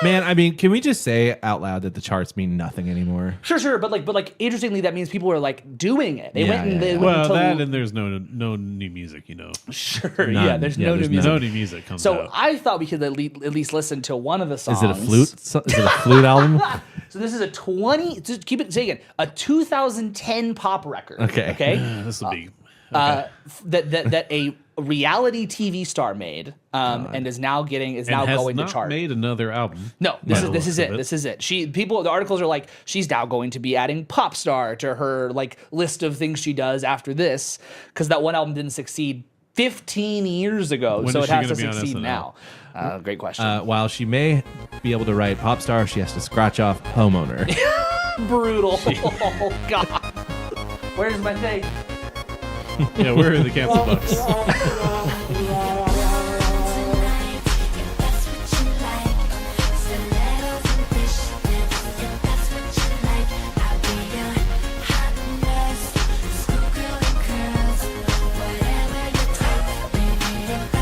Man, I mean, can we just say out loud that the charts mean nothing anymore? Sure, but interestingly, that means people are doing it. They Yeah, went and yeah, they yeah. went Well, until that and there's no new music, sure, None. yeah. There's Yeah, no there's new music. No new music comes So out. I thought we could at least listen to one of the songs. Is it a flute? Is it a flute album? So this is just keep it saying a 2010 pop record. Okay. Okay. This will be... That a reality TV star made, and is now going has to not chart. made another album. No, by the this is looks of it. This is it. The articles are she's now going to be adding pop star to her list of things she does after this, because that one album didn't succeed 15 years ago, When so is it she has to gonna be on succeed SNL? now. Great question. While she may be able to write pop star, she has to scratch off homeowner. Brutal. Oh God. Where's my tape? Yeah, where are the cancel bucks?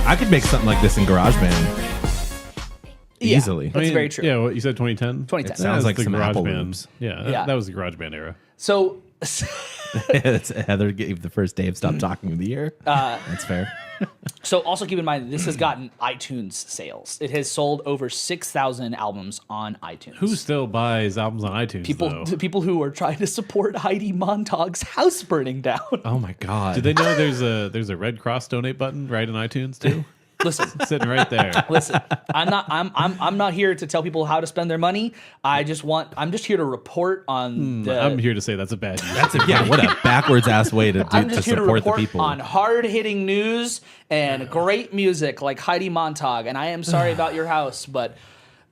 I could make something like this in GarageBand. Yeah. Easily. That's very true. Yeah, what you said 2010? 2010. It sounds like the some garage Apple band. loops. Yeah, Yeah. that was the garage band era. So That's Heather gave the first Dave Stop Talking of the year. That's fair. So also keep in mind, this has gotten iTunes sales. It has sold over 6,000 albums on iTunes. Who still buys albums on iTunes, though? People who are trying to support Heidi Montag's house burning down. Oh my God. Do they know there's a Red Cross donate button right in iTunes, too? Listen, Sitting right there. listen. I'm not here to tell people how to spend their money. I'm just here to report on the. I'm here to say that's a bad use. That's what a backwards ass way to I'm to just here to support the report people. on hard-hitting news and great music like Heidi Montag. And I am sorry about your house, but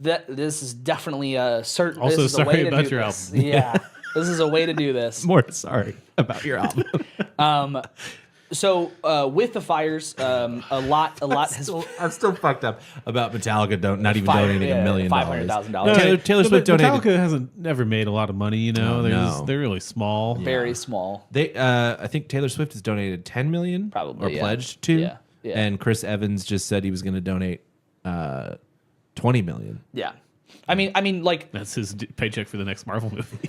this is definitely a certain. Also, this is a way sorry to about do your this. album. Yeah, this is a way to do this. More sorry about your album. So with the fires, a lot has. I'm still fucked up about Metallica not even Fire- donating yeah, $1 million. $500,000. Taylor Swift donated. Metallica hasn't never made a lot of money, you know. No. They're really small. Very small. They, I think Taylor Swift has donated 10 million, Probably, or yeah. pledged to. Yeah, yeah. And Chris Evans just said he was going to donate 20 million. Yeah. I mean, like That's his paycheck for the next Marvel movie.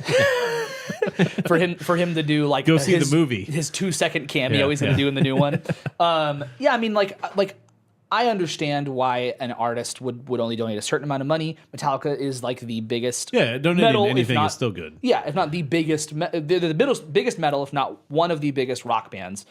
for him to do Go see the movie. his 2-second cameo Yeah, he's gonna yeah. do in the new one. Yeah, I mean, like I understand why an artist would only donate a certain amount of money. Metallica is like the biggest. Yeah, donating metal, if anything not- is still good. Yeah, if not the biggest, the biggest metal, if not one of the biggest rock bands.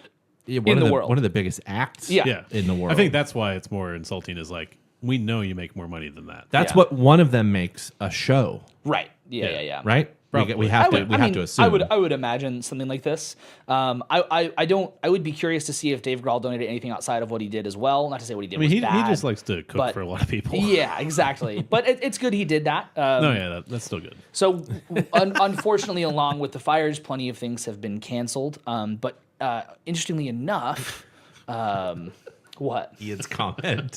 Yeah, In the world. One of the biggest acts Yeah. Yeah, in the world. I think that's why it's more insulting. Is like we know you make more money than that. That's Yeah. what one of them makes a show, Right. Yeah. Yeah. Yeah. right? We have to assume. I would imagine something like this. I would be curious to see if Dave Grohl donated anything outside of what he did as well. Not to say what he did was bad. He just likes to cook but- for a lot of people. Yeah, exactly. But it's good he did that. No, yeah, that's still good. So, unfortunately, along with the fires, plenty of things have been canceled. But interestingly enough, what? Ian's comment.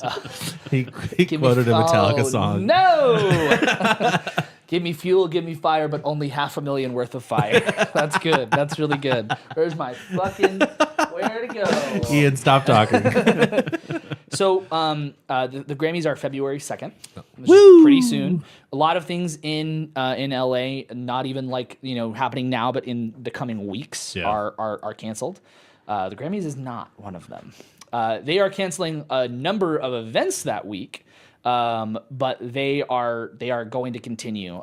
He quoted a Metallica song. No! Give me fuel, give me fire, but only $500,000 worth of fire. That's good. That's really good. Where's my fucking... Where to go? Ian, stop talking. So the Grammys are February 2nd, which is pretty soon. A lot of things in LA, not even happening now, but in the coming weeks are canceled. The Grammys is not one of them. They are canceling a number of events that week. But they are going to continue.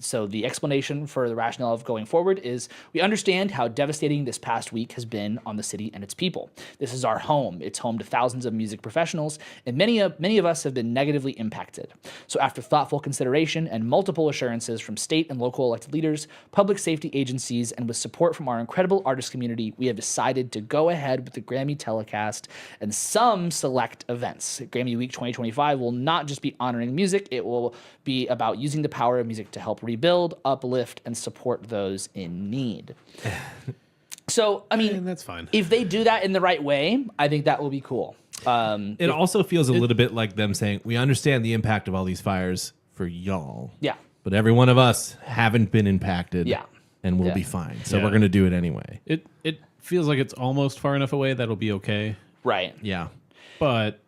So the explanation for the rationale of going forward is we understand how devastating this past week has been on the city and its people. This is our home. It's home to thousands of music professionals, and many of us have been negatively impacted. So after thoughtful consideration and multiple assurances from state and local elected leaders, public safety agencies, and with support from our incredible artist community, we have decided to go ahead with the Grammy telecast and some select events. Grammy Week 2025 will not just be honoring music, it will be about using the power of music to help rebuild, uplift, and support those in need. So, I mean, that's fine. If they do that in the right way, I think that will be cool. It also feels a little bit like them saying, we understand the impact of all these fires for y'all. Yeah. But every one of us haven't been impacted. Yeah. And we'll Yeah. be fine. So Yeah. we're going to do it anyway. It feels like it's almost far enough away that'll be okay, Right. Yeah. but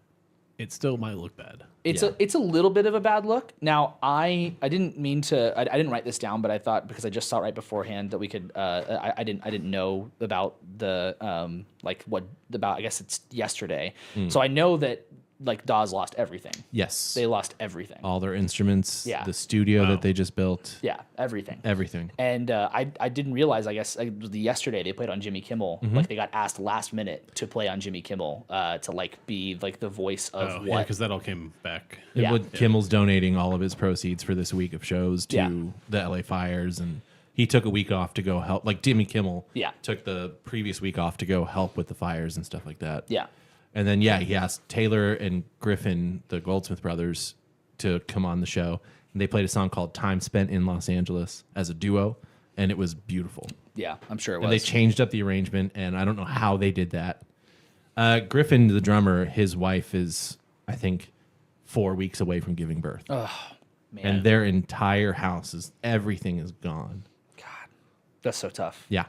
it still might look bad. It's a little bit of a bad look. Now, I didn't mean to. I didn't write this down, but I thought because I just saw it right beforehand that we could. I didn't know about the I guess it's yesterday. So I know that Dawes lost everything. Yes. They lost everything. all their instruments, Yeah. the studio Wow. that they just built, Yeah, everything. everything. And I didn't realize. I guess yesterday they played on Jimmy Kimmel. They got asked last minute to play on Jimmy Kimmel to be the voice of what. because that all came back. And Yeah. Kimmel's donating all of his proceeds for this week of shows to Yeah. the LA fires, and he took a week off to go help. Like Jimmy Kimmel Yeah. took the previous week off to go help with the fires and stuff like that. Yeah. And then, he asked Taylor and Griffin, the Goldsmith brothers, to come on the show. And they played a song called Time Spent in Los Angeles as a duo, and it was beautiful. Yeah, I'm sure it was. And they changed up the arrangement, and I don't know how they did that. Griffin, the drummer, his wife is, I think, 4 weeks away from giving birth. Man. And their entire house everything is gone. God, that's so tough. Yeah.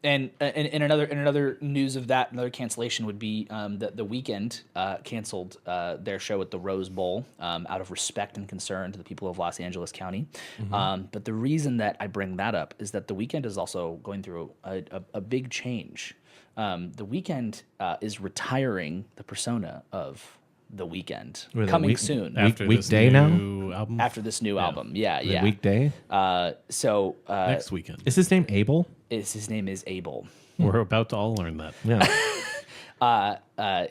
And in another news of that, another cancellation would be that The Weeknd canceled their show at the Rose Bowl out of respect and concern to the people of Los Angeles County. But the reason that I bring that up is that The Weeknd is also going through a big change. The Weeknd is retiring the persona of The Weeknd, Wait, coming soon After weekday this now? new album after this new album. Yeah, The yeah. weekday. So next weekend. Is his name Abel? his name is Abel. We're about to all learn that. Yeah.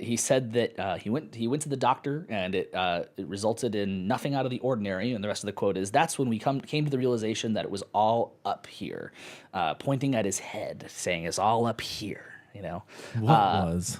He said that he went to the doctor and it resulted in nothing out of the ordinary. And the rest of the quote is, "That's when we came to the realization that it was all up here," pointing at his head, saying, "It's all up here." You know, What was?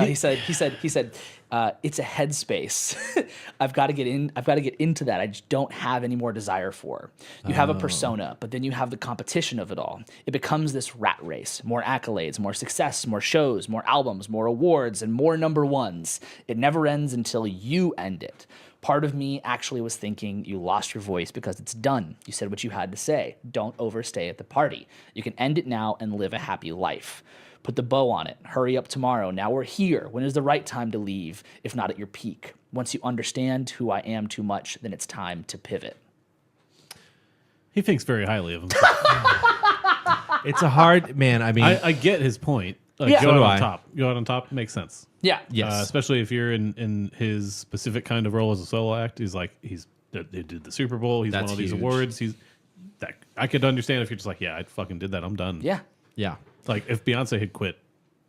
he said, "It's a headspace. I've got to get into that. I just don't have any more desire for. You have a persona, but then you have the competition of it all. It becomes this rat race. More accolades, more success, more shows, more albums, more awards, and more number ones. It never ends until you end it. Part of me actually was thinking you lost your voice because it's done. You said what you had to say. Don't overstay at the party. You can end it now and live a happy life. Put the bow on it. Hurry up tomorrow. Now we're here. When is the right time to leave, if not at your peak? Once you understand who I am too much, then it's time to pivot." He thinks very highly of himself. It's a hard man. I mean, I get his point. Yeah. Go So out do on I. top. Go out on top makes sense. Yeah. yes. Especially if you're in his specific kind of role as a solo act. They did the Super Bowl. He's That's won all these huge. awards. I could understand if you're just like, yeah, I fucking did that. I'm done. Yeah. yeah. Like if Beyonce had quit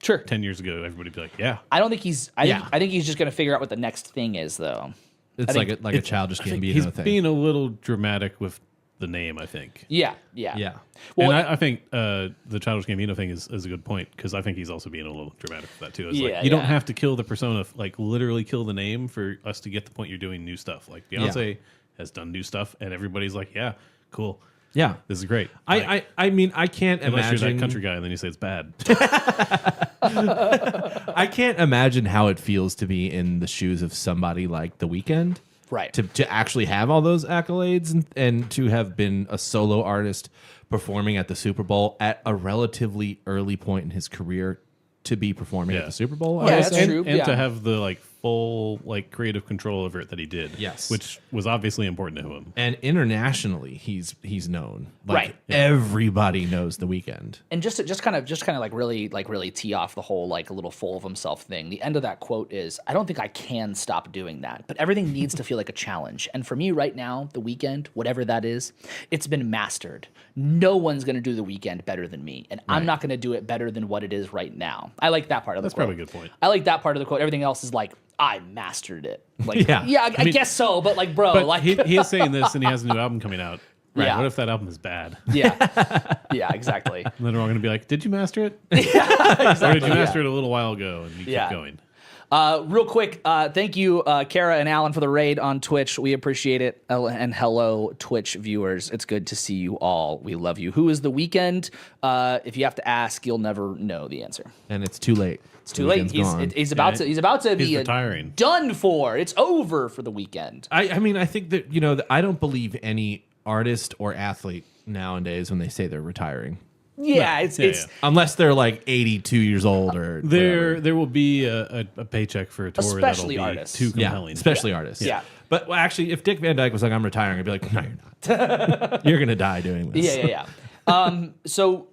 Sure. 10 years ago, everybody'd be like, yeah. I don't think he's. Yeah. I think he's just going to figure out what the next thing is, though. It's like a childish I think Gambino he's thing. being a little dramatic with the name, I think. Yeah. yeah. Well, And I think the Childish Gambino thing is a good point, because I think he's also being a little dramatic with that too. It's Yeah, like, you don't yeah. have to kill the persona, like literally kill the name for us to get the point you're doing new stuff. Like Beyonce has done new stuff, and everybody's like, yeah, cool. Yeah. This is great. I mean, I can't Unless imagine you're that country guy and then you say it's bad. I can't imagine how it feels to be in the shoes of somebody like The Weeknd. Right. To actually have all those accolades and to have been a solo artist performing at the Super Bowl at a relatively early point in his career to be performing at Yeah. the Super Bowl. Yeah, I would that's say. true. And Yeah. to have the like full like creative control over it that he did. Yes. Which was obviously important to him. And internationally, he's known. Like, Right. Everybody knows The Weeknd. And just kind of like really tee off the whole like a little full of himself thing. The end of that quote is, I don't think I can stop doing that, but everything needs to feel like a challenge. And for me right now, The Weeknd, whatever that is, it's been mastered. No one's going to do The Weeknd better than me, and I'm not going to do it better than what it is right now. I like that part of the That's quote. probably a good point. I like that part of the quote. Everything else is like, I mastered it. Like, Yeah. I guess so, but like, bro, But like, he is saying this, and he has a new album coming out. Right. Yeah. What if that album is bad? yeah, exactly. And then we're all going to be like, did you master it? Or did you master it a little while ago and you Yeah. keep going? Real quick, thank you, Kara and Alan, for the raid on Twitch. We appreciate it. And hello, Twitch viewers. It's good to see you all. We love you. Who is The Weeknd? If you have to ask, you'll never know the answer. And it's too late. It's too late. He's about to be retiring. done for. It's over for The Weeknd. I mean, I think that, I don't believe any artist or athlete nowadays when they say they're retiring. Yeah, Yeah. Unless they're like 82 years old or whatever. There will be a paycheck for a tour Especially that'll be artists. too Yeah, compelling. especially artists. Yeah. But actually, if Dick Van Dyke was like, I'm retiring, I'd be like, no, you're not. You're going to die doing this. Yeah. So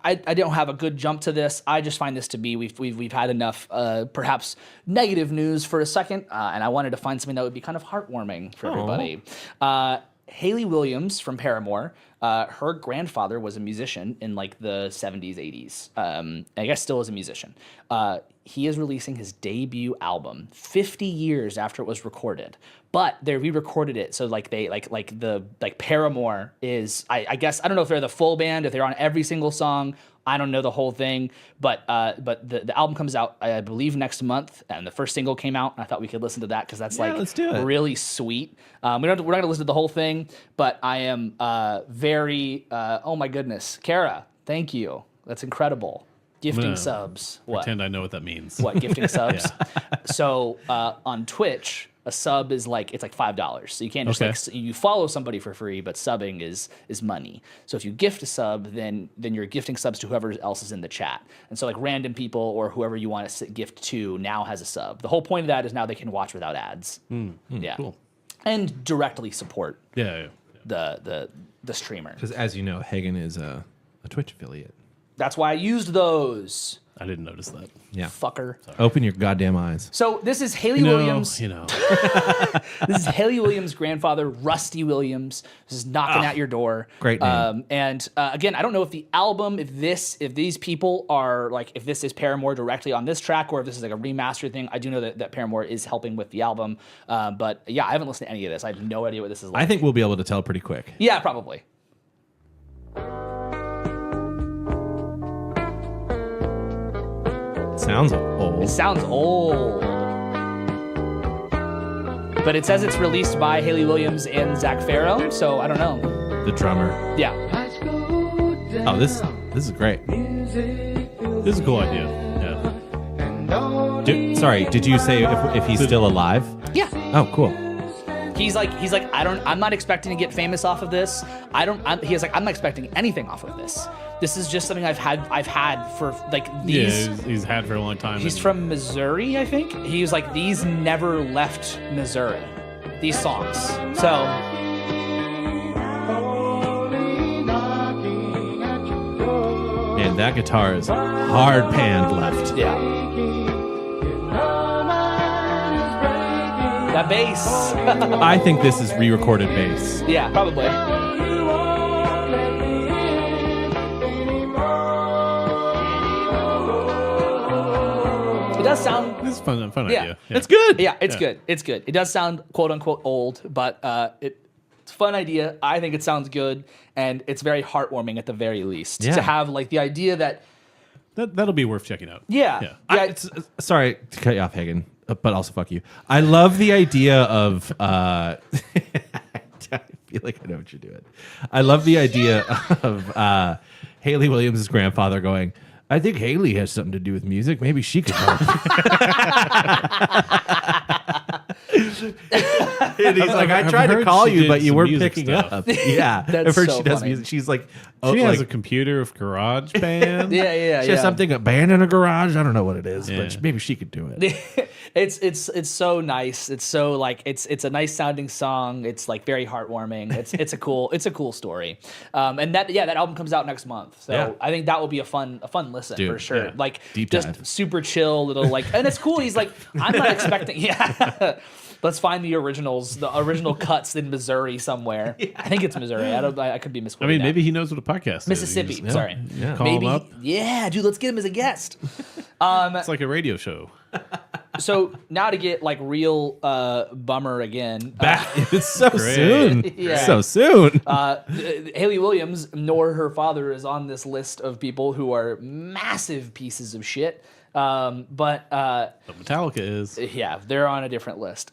I don't have a good jump to this. I just find this to be we've had enough perhaps negative news for a second, and I wanted to find something that would be kind of heartwarming for everybody. Hayley Williams from Paramore, her grandfather was a musician in like the 70s, 80s. I guess still is a musician. He is releasing his debut album 50 years after it was recorded. But they re-recorded it, so like they like Paramore is I guess I don't know if they're the full band, if they're on every single song. I don't know the whole thing, but the album comes out I believe next month, and the first single came out. And I thought we could listen to that because that's let's do it. really sweet. We're not going to listen to the whole thing, but I am very oh my goodness, Kara, thank you. That's incredible. Gifting gonna subs. What? Pretend I know what that means. What, gifting subs? So on Twitch, a sub is like it's like $5. So you can't just Okay. you follow somebody for free, but subbing is money. So if you gift a sub, then you're gifting subs to whoever else is in the chat. And so like random people or whoever you want to gift to now has a sub. The whole point of that is now they can watch without ads. Yeah. Cool. And directly support Yeah. the streamer. Because as you know, Hagen is a Twitch affiliate. That's why I used those. I didn't notice that. Yeah. Fucker. Open your goddamn eyes. So this is Hayley Williams. This is Hayley Williams' grandfather, Rusty Williams. This is knocking at your door. Great name. And again, I don't know if the album, if these people are like, if this is Paramore directly on this track, or if this is like a remastered thing. I do know that Paramore is helping with the album. But yeah, I haven't listened to any of this. I have no idea what this is like. I think we'll be able to tell pretty quick. Yeah, probably. Sounds old. It sounds old. But it says it's released by Hayley Williams and Zach Farrow, so I don't know. The drummer. Yeah. Oh, this is great. This is a cool idea. Yeah. Sorry, did you say if he's still alive? Yeah. Oh, cool. He's like, I'm not expecting to get famous off of this. I'm not expecting anything off of this. This is just something I've had for like these. Yeah, he's had for a long time. He's from Missouri, I think. He was like, these never left Missouri, these songs. So And that guitar is hard panned left. yeah. That bass. I think this is re-recorded bass. Yeah, probably. It does sound. It's a fun Yeah. idea. It's good. Yeah, it's good. It's good. It does sound quote unquote old, but it's a fun idea. I think it sounds good, and it's very heartwarming at the very least Yeah. to have like the idea that That'll be worth checking out. yeah. Sorry to cut you off, Hagen, but also fuck you. I love the idea of. I feel like I know what you're doing. I love the idea of Haley Williams' grandfather going, I think Haley has something to do with music. Maybe she could help. And he's like, I I've tried to heard call she you, did but you some weren't music picking stuff. up. Yeah, That's I've heard so she does funny. music. She's like, She like, has a computer of garage band. Yeah. she has something, a band in a garage. I don't know what it is, Yeah. but maybe she could do it. It's so nice. It's so like it's a nice sounding song. It's like very heartwarming. It's a cool story. And that album comes out next month. So Yeah. I think that will be a fun listen Dude, for sure. yeah. Like Deep just dive. super chill little like, and it's cool. He's like, I'm not expecting. Yeah. Let's find the original cuts in Missouri somewhere. I think it's Missouri. I could be I misquoting. mean, that. maybe he knows what a podcast is. Mississippi. He just Sorry. Yeah. Call Maybe. him up. Yeah, dude. Let's get him as a guest. It's like a radio show. So now to get like real bummer again. It's so Great. soon. Yeah. So soon. Haley Williams, nor her father, is on this list of people who are massive pieces of shit. But But Metallica is. yeah, they're on a different list.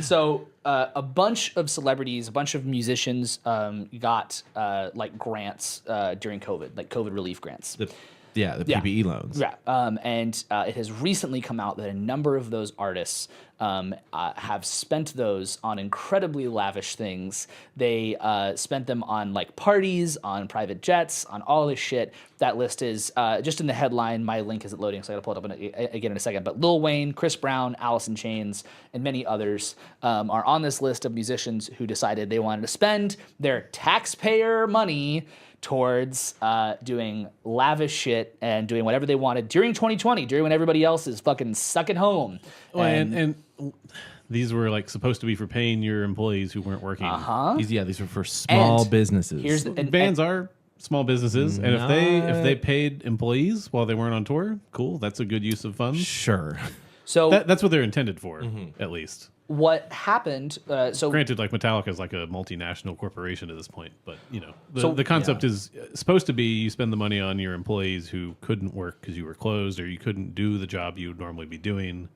So a bunch of celebrities, a bunch of musicians got like grants during COVID, like COVID relief grants. the PPE loans. Yeah, and it has recently come out that a number of those artists have spent those on incredibly lavish things. They spent them on like parties, on private jets, on all this shit. That list is just in the headline. My link isn't loading, so I gotta pull it up again in a second. But Lil Wayne, Chris Brown, Alice in Chains, and many others are on this list of musicians who decided they wanted to spend their taxpayer money towards doing lavish shit and doing whatever they wanted during 2020, during when everybody else is fucking stuck at home. Well, and these were like supposed to be for paying your employees who weren't working. These are for small And businesses. Here's the, and, Bands are small businesses, and if they paid employees while they weren't on tour, cool. That's a good use of funds. sure. so That's what they're intended for, at least. what happened? So Granted, like Metallica is like a multinational corporation at this point, but you know So- the concept is supposed to be you spend the money on your employees who couldn't work because you were closed or you couldn't do the job you would normally be doing.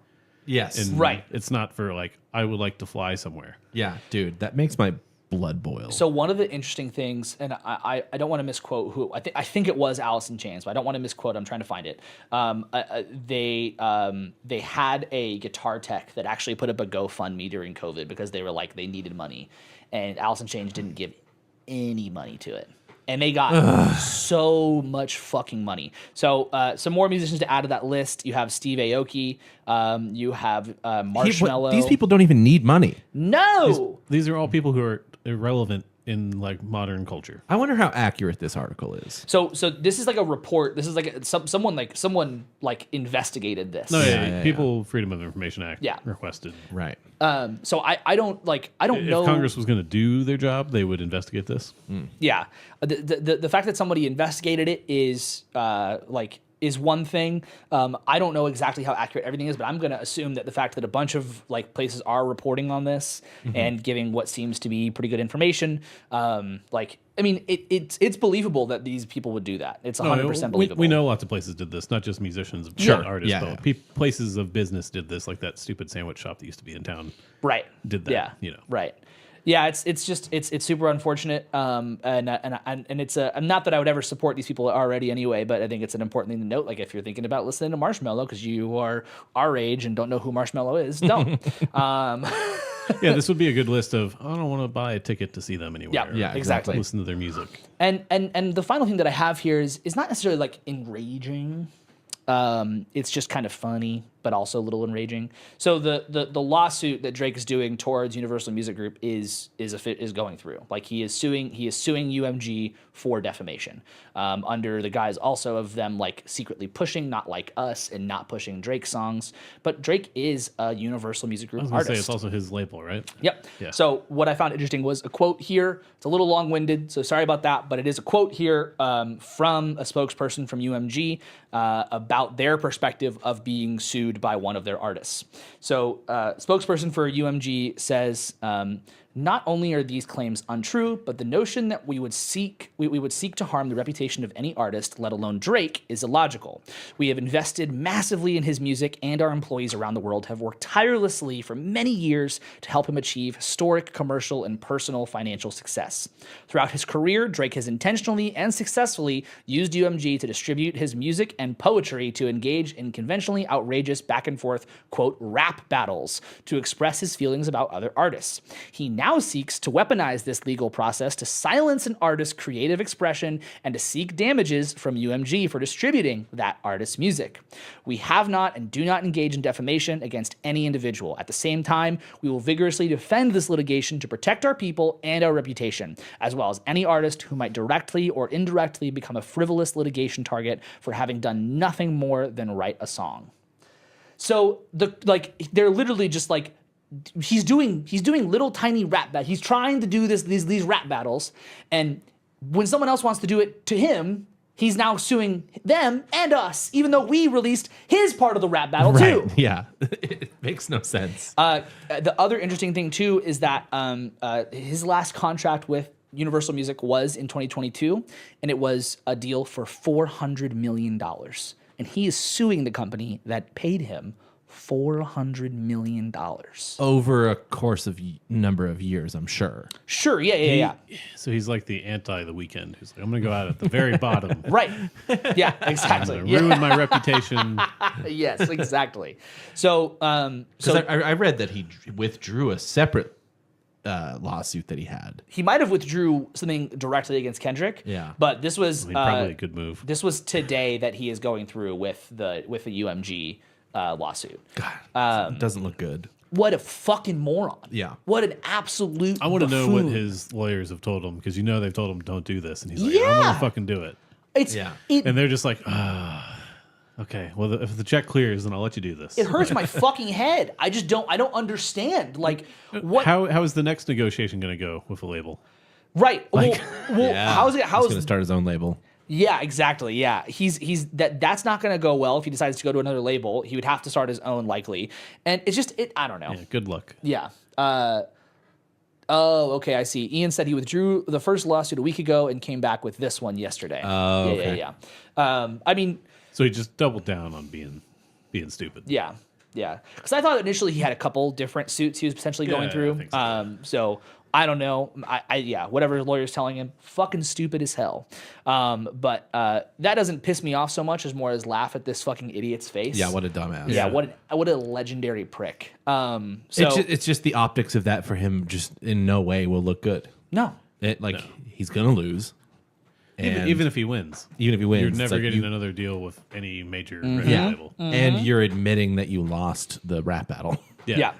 Yes. And Right. it's not for like I would like to fly somewhere. Yeah, dude, that makes my blood boil. So one of the interesting things, and I don't want to misquote who I think it was Alice in Chains, but I don't want to misquote. I'm trying to find it. They had a guitar tech that actually put up a GoFundMe during COVID because they were like they needed money, and Alice in Chains didn't give any money to it. And they got so much fucking money. So some more musicians to add to that list. You have Steve Aoki. You have Marshmello. These people don't even need money. No. These are all people who are irrelevant in like modern culture. I wonder how accurate this article is. So this is like a report. This is like someone investigated this. No, Yeah. People Freedom of Information Act Yeah. requested. Right. So I don't If know. Congress was going to do their job, they would investigate this. Yeah, the fact that somebody investigated it is is one thing. I don't know exactly how accurate everything is, but I'm going to assume that the fact that a bunch of like places are reporting on this and giving what seems to be pretty good information, it's believable that these people would do that. It's 100% believable. We know lots of places did this, not just musicians, but Sure. artists. Yeah, but yeah. Places of business did this, like that stupid sandwich shop that used to be in town. Right. Did that, Yeah. you know. Right. Yeah, it's super unfortunate, and it's not that I would ever support these people already anyway, but I think it's an important thing to note. Like if you're thinking about listening to Marshmello because you are our age and don't know who Marshmello is, don't. Yeah, this would be a good list of, I don't want to buy a ticket to see them anywhere. Yeah, or yeah, exactly. Listen to their music. And the final thing that I have here is not necessarily like enraging. It's just kind of funny, but also a little enraging. So the lawsuit that Drake is doing towards Universal Music Group is going through. Like he is suing UMG for defamation, under the guise also of them like secretly pushing Not Like Us and not pushing Drake songs. But Drake is a Universal Music I Group was going to artist. say, it's also his label, right? Yep. Yeah. So what I found interesting was a quote here. It's a little long-winded, so sorry about that, but it is a quote here from a spokesperson from UMG about their perspective of being sued sued by one of their artists. So, spokesperson for UMG says, not only are these claims untrue, but the notion that we would seek to harm the reputation of any artist, let alone Drake, is illogical. We have invested massively in his music, and our employees around the world have worked tirelessly for many years to help him achieve historic commercial and personal financial success. Throughout his career, Drake has intentionally and successfully used UMG to distribute his music and poetry to engage in conventionally outrageous back and forth, quote, rap battles to express his feelings about other artists. He now seeks to weaponize this legal process to silence an artist's creative expression and to seek damages from UMG for distributing that artist's music. We have not and do not engage in defamation against any individual. At the same time, we will vigorously defend this litigation to protect our people and our reputation, as well as any artist who might directly or indirectly become a frivolous litigation target for having done nothing more than write a song. So they're literally just like, he's doing little tiny rap battles. He's trying to do these rap battles, and when someone else wants to do it to him, he's now suing them and us, even though we released his part of the rap battle too. Yeah, it makes no sense. The other interesting thing too is that his last contract with Universal Music was in 2022, and it was a deal for $400 million, and he is suing the company that paid him $400 million Over a course of number of years, I'm sure. Sure, yeah. So he's like the anti The Weeknd. Who's like, I'm going to go out at the very bottom. Right. Yeah, exactly. I'm gonna ruin my reputation. Yes, exactly. So, I read that he withdrew a separate lawsuit that he had. he might have withdrew something directly against Kendrick. Yeah. But this was Probably a good move. this was today that he is going through with the UMG lawsuit. God, it doesn't look good. What a fucking moron. Yeah. What an absolute I want to know what buffoon. his lawyers have told him, because they've told him don't do this, and he's like, Yeah. I'm gonna fucking do it. It's Yeah. And they're just like, okay, well, if the check clears, then I'll let you do this. it hurts my fucking head. I don't understand. Like what How is the next negotiation going to go with a label? right. Well, Yeah. how's He's it going to start his own label. Yeah, exactly. Yeah. He's that's not going to go well if he decides to go to another label. He would have to start his own likely. And it's just I don't know. Yeah, good luck. Yeah. Oh, okay, I see. Ian said he withdrew the first lawsuit a week ago and came back with this one yesterday. Oh, okay. Yeah. I mean, So he just doubled down on being stupid. yeah. Because I thought initially he had a couple different suits he was potentially going Yeah, through. I think so. So I don't know. Whatever his lawyer's telling him, fucking stupid as hell. But that doesn't piss me off so much as more as laugh at this fucking idiot's face. Yeah, what a dumbass. Yeah, what a legendary prick. So It's just the optics of that for him just in no way will look good. no. He's going to lose. Even if he wins. Even if he wins. You're it's never like getting you- another deal with any major Mm-hmm. record Yeah. label. And you're admitting that you lost the rap battle, Yeah.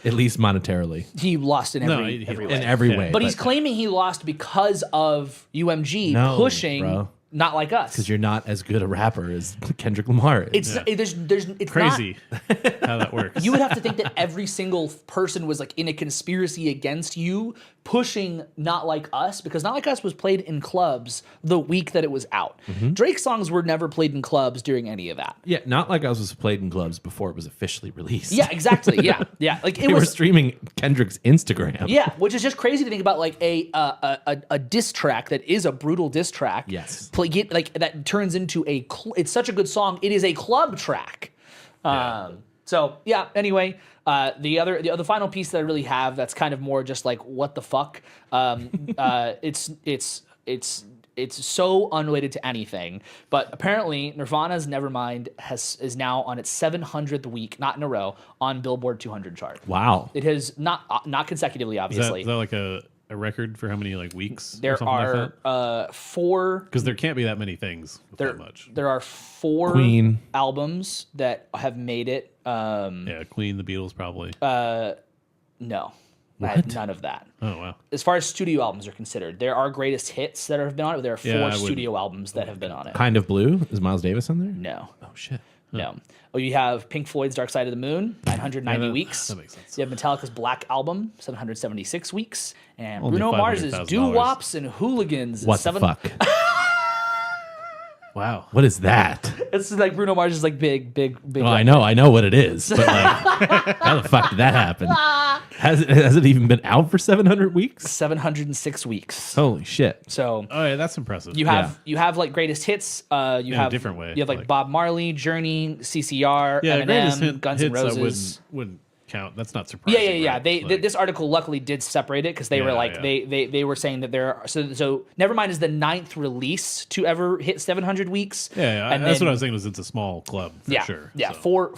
at least monetarily, He lost in No, every, he- every in way. in every Yeah. way. But he's claiming he lost because of UMG No, pushing bro. Not Like Us. because you're not as good a rapper as Kendrick Lamar is. It's it's Crazy how that works. You would have to think that every single person was like in a conspiracy against you, pushing Not Like Us, because Not Like Us was played in clubs the week that it was out. Drake's songs were never played in clubs during any of that. Yeah, Not Like Us was played in clubs before it was officially released. Yeah, exactly. Yeah. Like it They were was. streaming Kendrick's Instagram. Yeah, which is just crazy to think about, like a diss track that is a brutal diss track. Yes. That turns into it's such a good song. It is a club track. So yeah. Anyway, the final piece that I really have that's kind of more just like what the fuck. It's so unrelated to anything, but apparently Nirvana's Nevermind is now on its 700th week, not in a row, on Billboard 200 chart. Wow. It has not consecutively, obviously. Is that like a record for how many weeks? There or something are four. because there can't be that many things with that much. There are four Queen. albums that have made it. Yeah, Queen, the Beatles, probably. No, I had none of that. Oh wow. As far as studio albums are considered, there are greatest hits that have been on it, but there are four Yeah, I wouldn't- studio albums that have been on it. Kind of Blue. Is Miles Davis on there? No. Oh, shit. No. Oh, you have Pink Floyd's Dark Side of the Moon, 990 Yeah, weeks. that makes sense. You have Metallica's Black Album, 776 weeks. And Only Bruno Mars's $500,000. Doo Wops and Hooligans, What the fuck? Wow. What is that? It's like Bruno Mars is like big. Well, I know what it is, but like, how the fuck did that happen? Has it even been out for 700 weeks? 706 weeks. Holy shit! So Oh, yeah, that's impressive. you have like greatest hits. You have a different way, You have like like- Bob Marley, Journey, CCR, greatest Eminem, Guns N' hits Roses. I wouldn't count. That's not surprising. Yeah. right? This article luckily did separate it because they were Yeah, like yeah. they were saying that there are so Nevermind is the 9th release to ever hit 700 weeks. Yeah, And that's then- what I was saying. Was it's a small club for Yeah, sure. yeah. so.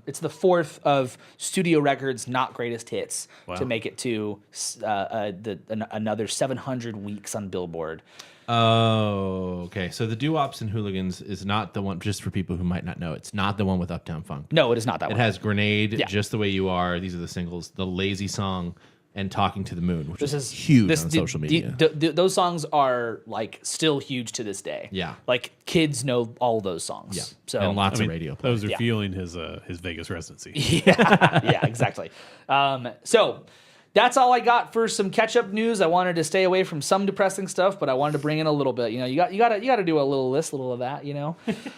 It's the 4th of studio records, not greatest hits, Wow. to make it to another 700 weeks on Billboard. Oh, okay. So the Doo-Wops and Hooligans is not the one. Just for people who might not know, it's not the one with Uptown Funk. No, it is not that It one. has Grenade, Yeah. Just the Way You Are. These are the singles. The Lazy Song and Talking to the Moon, which This is is huge this- on the- social the- media. those songs are like still huge to this day. Yeah. like kids know all those songs. Yeah. So and lots I mean, of radio. play. those are Yeah. fueling his Vegas residency. yeah, exactly. So that's all I got for some catch-up news. I wanted to stay away from some depressing stuff, but I wanted to bring in a little bit. You know, you got to do a little this, little of that. You know.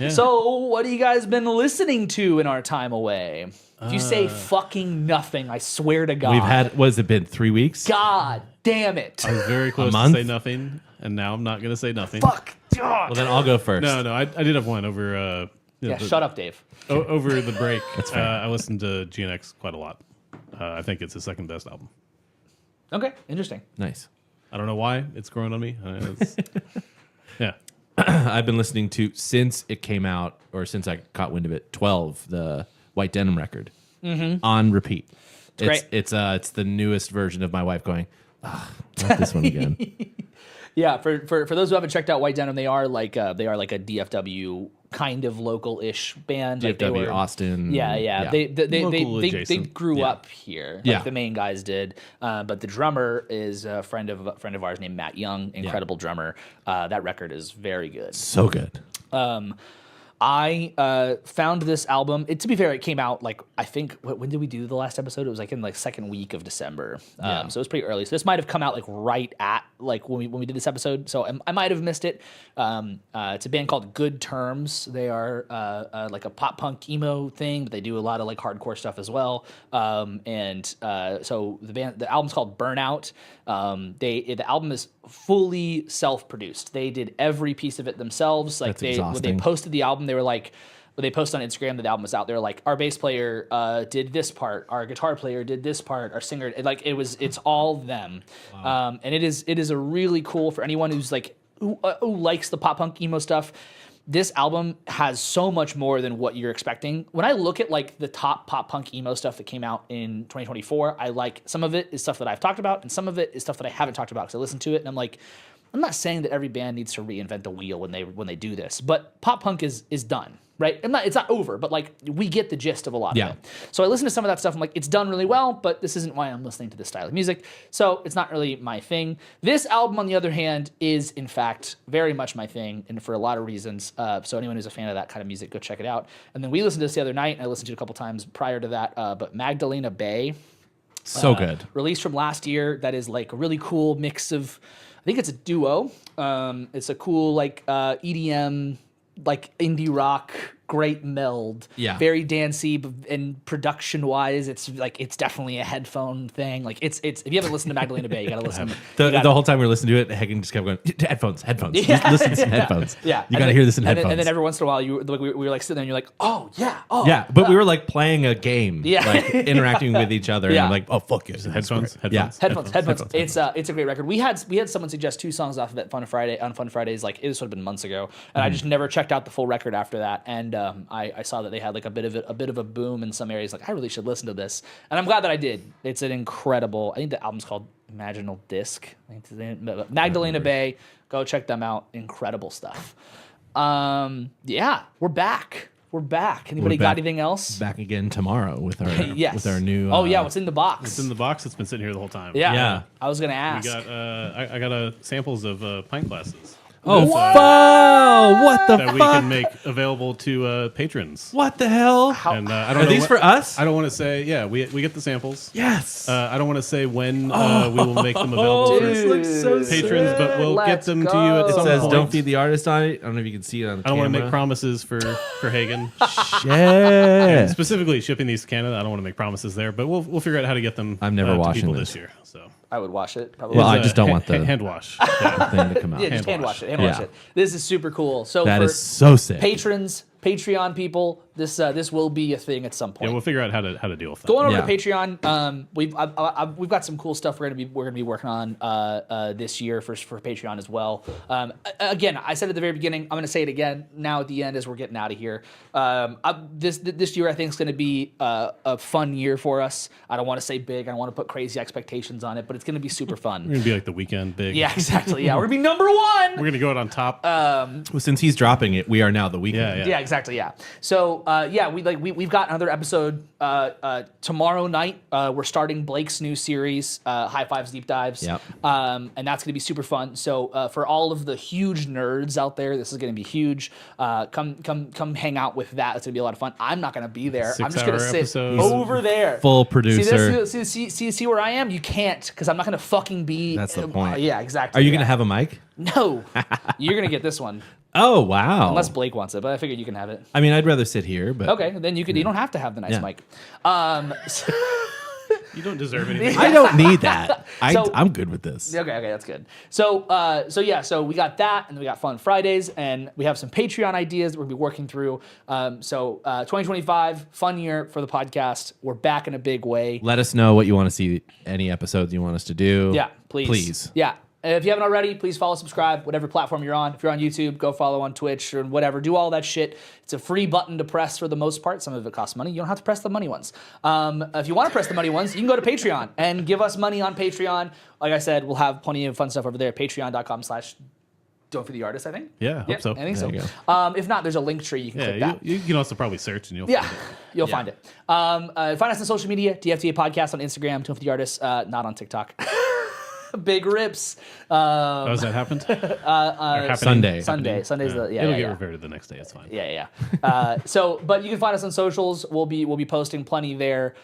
So what have you guys been listening to in our time away? If you say fucking nothing, I swear to God. We've had, what has it been, 3 weeks? God damn it. I was very close to month? say nothing, and now I'm not going to say nothing. Fuck. Well, then I'll go first. No, I did have one over. Yeah, shut up, Dave. Over the break, I listened to GNX quite a lot. I think it's his second best album. Okay, interesting. Nice. I don't know why it's growing on me. Yeah. I've been listening to, since it came out, or since I caught wind of it, 12, the White Denim record, on repeat. great. It's the newest version of my wife going, not this one again. Yeah, for those who haven't checked out White Denim, they are like a DFW kind of local-ish band. Like they DFW, were, Austin. Yeah. They Local they adjacent. grew Yeah. up here. Like Yeah. the main guys did. But the drummer is a friend of ours named Matt Young, incredible drummer. That record is very good. So good. I found this album. To be fair, it came out like I think when did we do the last episode? It was like in like second week of December. So it was pretty early. So this might have come out like right at like when we did this episode. So I might have missed it. It's a band called Good Terms. They are like a pop punk emo thing, but they do a lot of like hardcore stuff as well. So the album's called Burnout. The album is fully self-produced. They did every piece of it themselves. Like That's when they exhausting. posted the album, they were like, when they posted on Instagram that the album was out, they were like, our bass player did this part, our guitar player did this part, our singer, it's all them. And it is a really cool, for anyone who's like who likes the pop punk emo stuff. This album has so much more than what you're expecting. When I look at like the top pop punk emo stuff that came out in 2024, I like some of it is stuff that I've talked about, and some of it is stuff that I haven't talked about because I listened to it and I'm like, I'm not saying that every band needs to reinvent the wheel when they do this, but pop punk is done, right? It's not over, but like we get the gist of a lot Yeah. of it. So I listen to some of that stuff. I'm like, it's done really well, but this isn't why I'm listening to this style of music. So it's not really my thing. This album, on the other hand, is in fact very much my thing, and for a lot of reasons. So anyone who's a fan of that kind of music, go check it out. And then we listened to this the other night, and I listened to it a couple times prior to that. But Magdalena Bay, So good. released from last year, that is like a really cool mix of, I think it's a duo. It's a cool like EDM, like indie rock, great meld. Yeah. Very dancey, and production wise, it's definitely a headphone thing. Like it's if you haven't listened to Magdalena Bay, you gotta listen. The whole time we were listening to it, Hagen just kept going, headphones. Yeah. Listen to headphones. Yeah, You got to hear this in and headphones. And then every once in a while, we were like sitting there, and you're like, oh yeah, yeah, but we were like playing a game, Yeah. like interacting with each other, Yeah. and I'm like, oh fuck it, Headphones. Yeah. Headphones. It's a great record. We had someone suggest 2 songs off of it on Fun Fridays. Like this would have been months ago, and I just never checked out the full record after that. And I saw that they had like a bit of a boom in some areas. Like I really should listen to this, and I'm glad that I did. It's an incredible. I think the album's called Imaginal Disc. I think it's the name. Magdalena Bay. Go check them out. Incredible stuff. Yeah, we're back. We're back. Anybody We're got back. anything else? Back again tomorrow with our Yes. with our new. Oh yeah, what's in the box? It's in the box. It's been sitting here the whole time. Yeah. Yeah. I was gonna We ask. got I got samples of pint glasses. Oh, That's, what the that we fuck? can make available to patrons. What the hell? And I don't Are know these what- for us? I don't want to say. Yeah, we get the samples. Yes. I don't want to say when we will make them available this for looks so patrons, but we'll get Let's them to you at go. it some says point. "Don't feed the artist" on it. I don't know if you can see it on the I don't want to make camera. promises for Hagen. Shit. Specifically shipping these to Canada. I don't want to make promises there, but we'll figure out how to get them. I'm never to washing people this. this year. So I would wash it. Probably. Well, I It's, just don't want the hand wash. Yeah. thing to come out. yeah, just hand wash it. Hand wash Yeah. it. This is super cool. So That for is so sick. patrons, Patreon people, this will be a thing at some point. Yeah, we'll figure out how to deal with that. Going over Yeah. to Patreon, we've got some cool stuff we're gonna be working on this year for Patreon as well. Again, I said at the very beginning, I'm gonna say it again now at the end as we're getting out of here. This year I think is gonna be a fun year for us. I don't want to say big. I don't want to put crazy expectations on it, but it's gonna be super We're fun. gonna be like the weekend big. Yeah, exactly. Yeah, we're gonna be number one. We're gonna go out on top. Well, since he's dropping it, we are now the weekend. Yeah. Yeah, exactly. Yeah. So we've got another episode tomorrow night. We're starting Blake's new series, High Fives Deep Dives. Yep. And that's gonna be super fun. So for all of the huge nerds out there, this is gonna be huge. Come hang out with that. It's gonna be a lot of fun. I'm not gonna be there. I'm just gonna 6-hour sit episodes. over there. Full producer. See where I am? You can't, because I'm not gonna fucking be. That's the point. Yeah, exactly. Are you yeah. gonna have a mic? No, you're gonna get this one Oh wow. unless Blake wants it. But I figured you can have it. I mean, I'd rather sit here, but Okay, then you don't have to have the nice Yeah. mic. You don't deserve anything. I don't need that. So- I'm good with this. Okay, that's good. So we got that, and then we got Fun Fridays, and we have some Patreon ideas that we'll be working through. 2025, fun year for the podcast. We're back in a big way. Let us know what you want to see. Any episodes you want us to do? Yeah, please. Yeah. And if you haven't already, please follow, subscribe, whatever platform you're on. If you're on YouTube, go follow on Twitch or whatever. Do all that shit. It's a free button to press for the most part. Some of it costs money. You don't have to press the money ones. If you want to press the money ones, you can go to Patreon and give us money on Patreon. Like I said, we'll have plenty of fun stuff over there. Patreon.com/Don't Feed the Artist, I think. Yeah, hope so. I think There you so. If not, there's a link tree. You can click Yeah, that. you can also probably search and you'll Yeah, find it. you'll find it. Find us on social media, DFTA Podcast on Instagram, Don't Feed the Artist, not on TikTok. Big rips. Oh, has that happened? Sunday. Sunday's It'll get reverted the next day. It's fine. Yeah. But you can find us on socials. We'll be posting plenty there.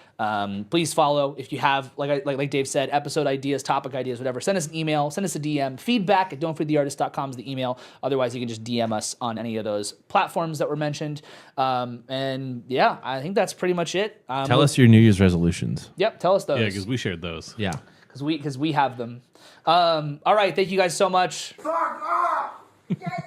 Please follow if you have like Dave said, episode ideas, topic ideas, whatever. Send us an email, send us a DM. Feedback at don'tfeedtheartist.com is the email. Otherwise, you can just DM us on any of those platforms that were mentioned. And yeah, I think that's pretty much it. Tell us your New Year's resolutions. Yep, tell us those. Yeah, because we shared those. Yeah. because we have them. All right, thank you guys so much. Fuck off! Get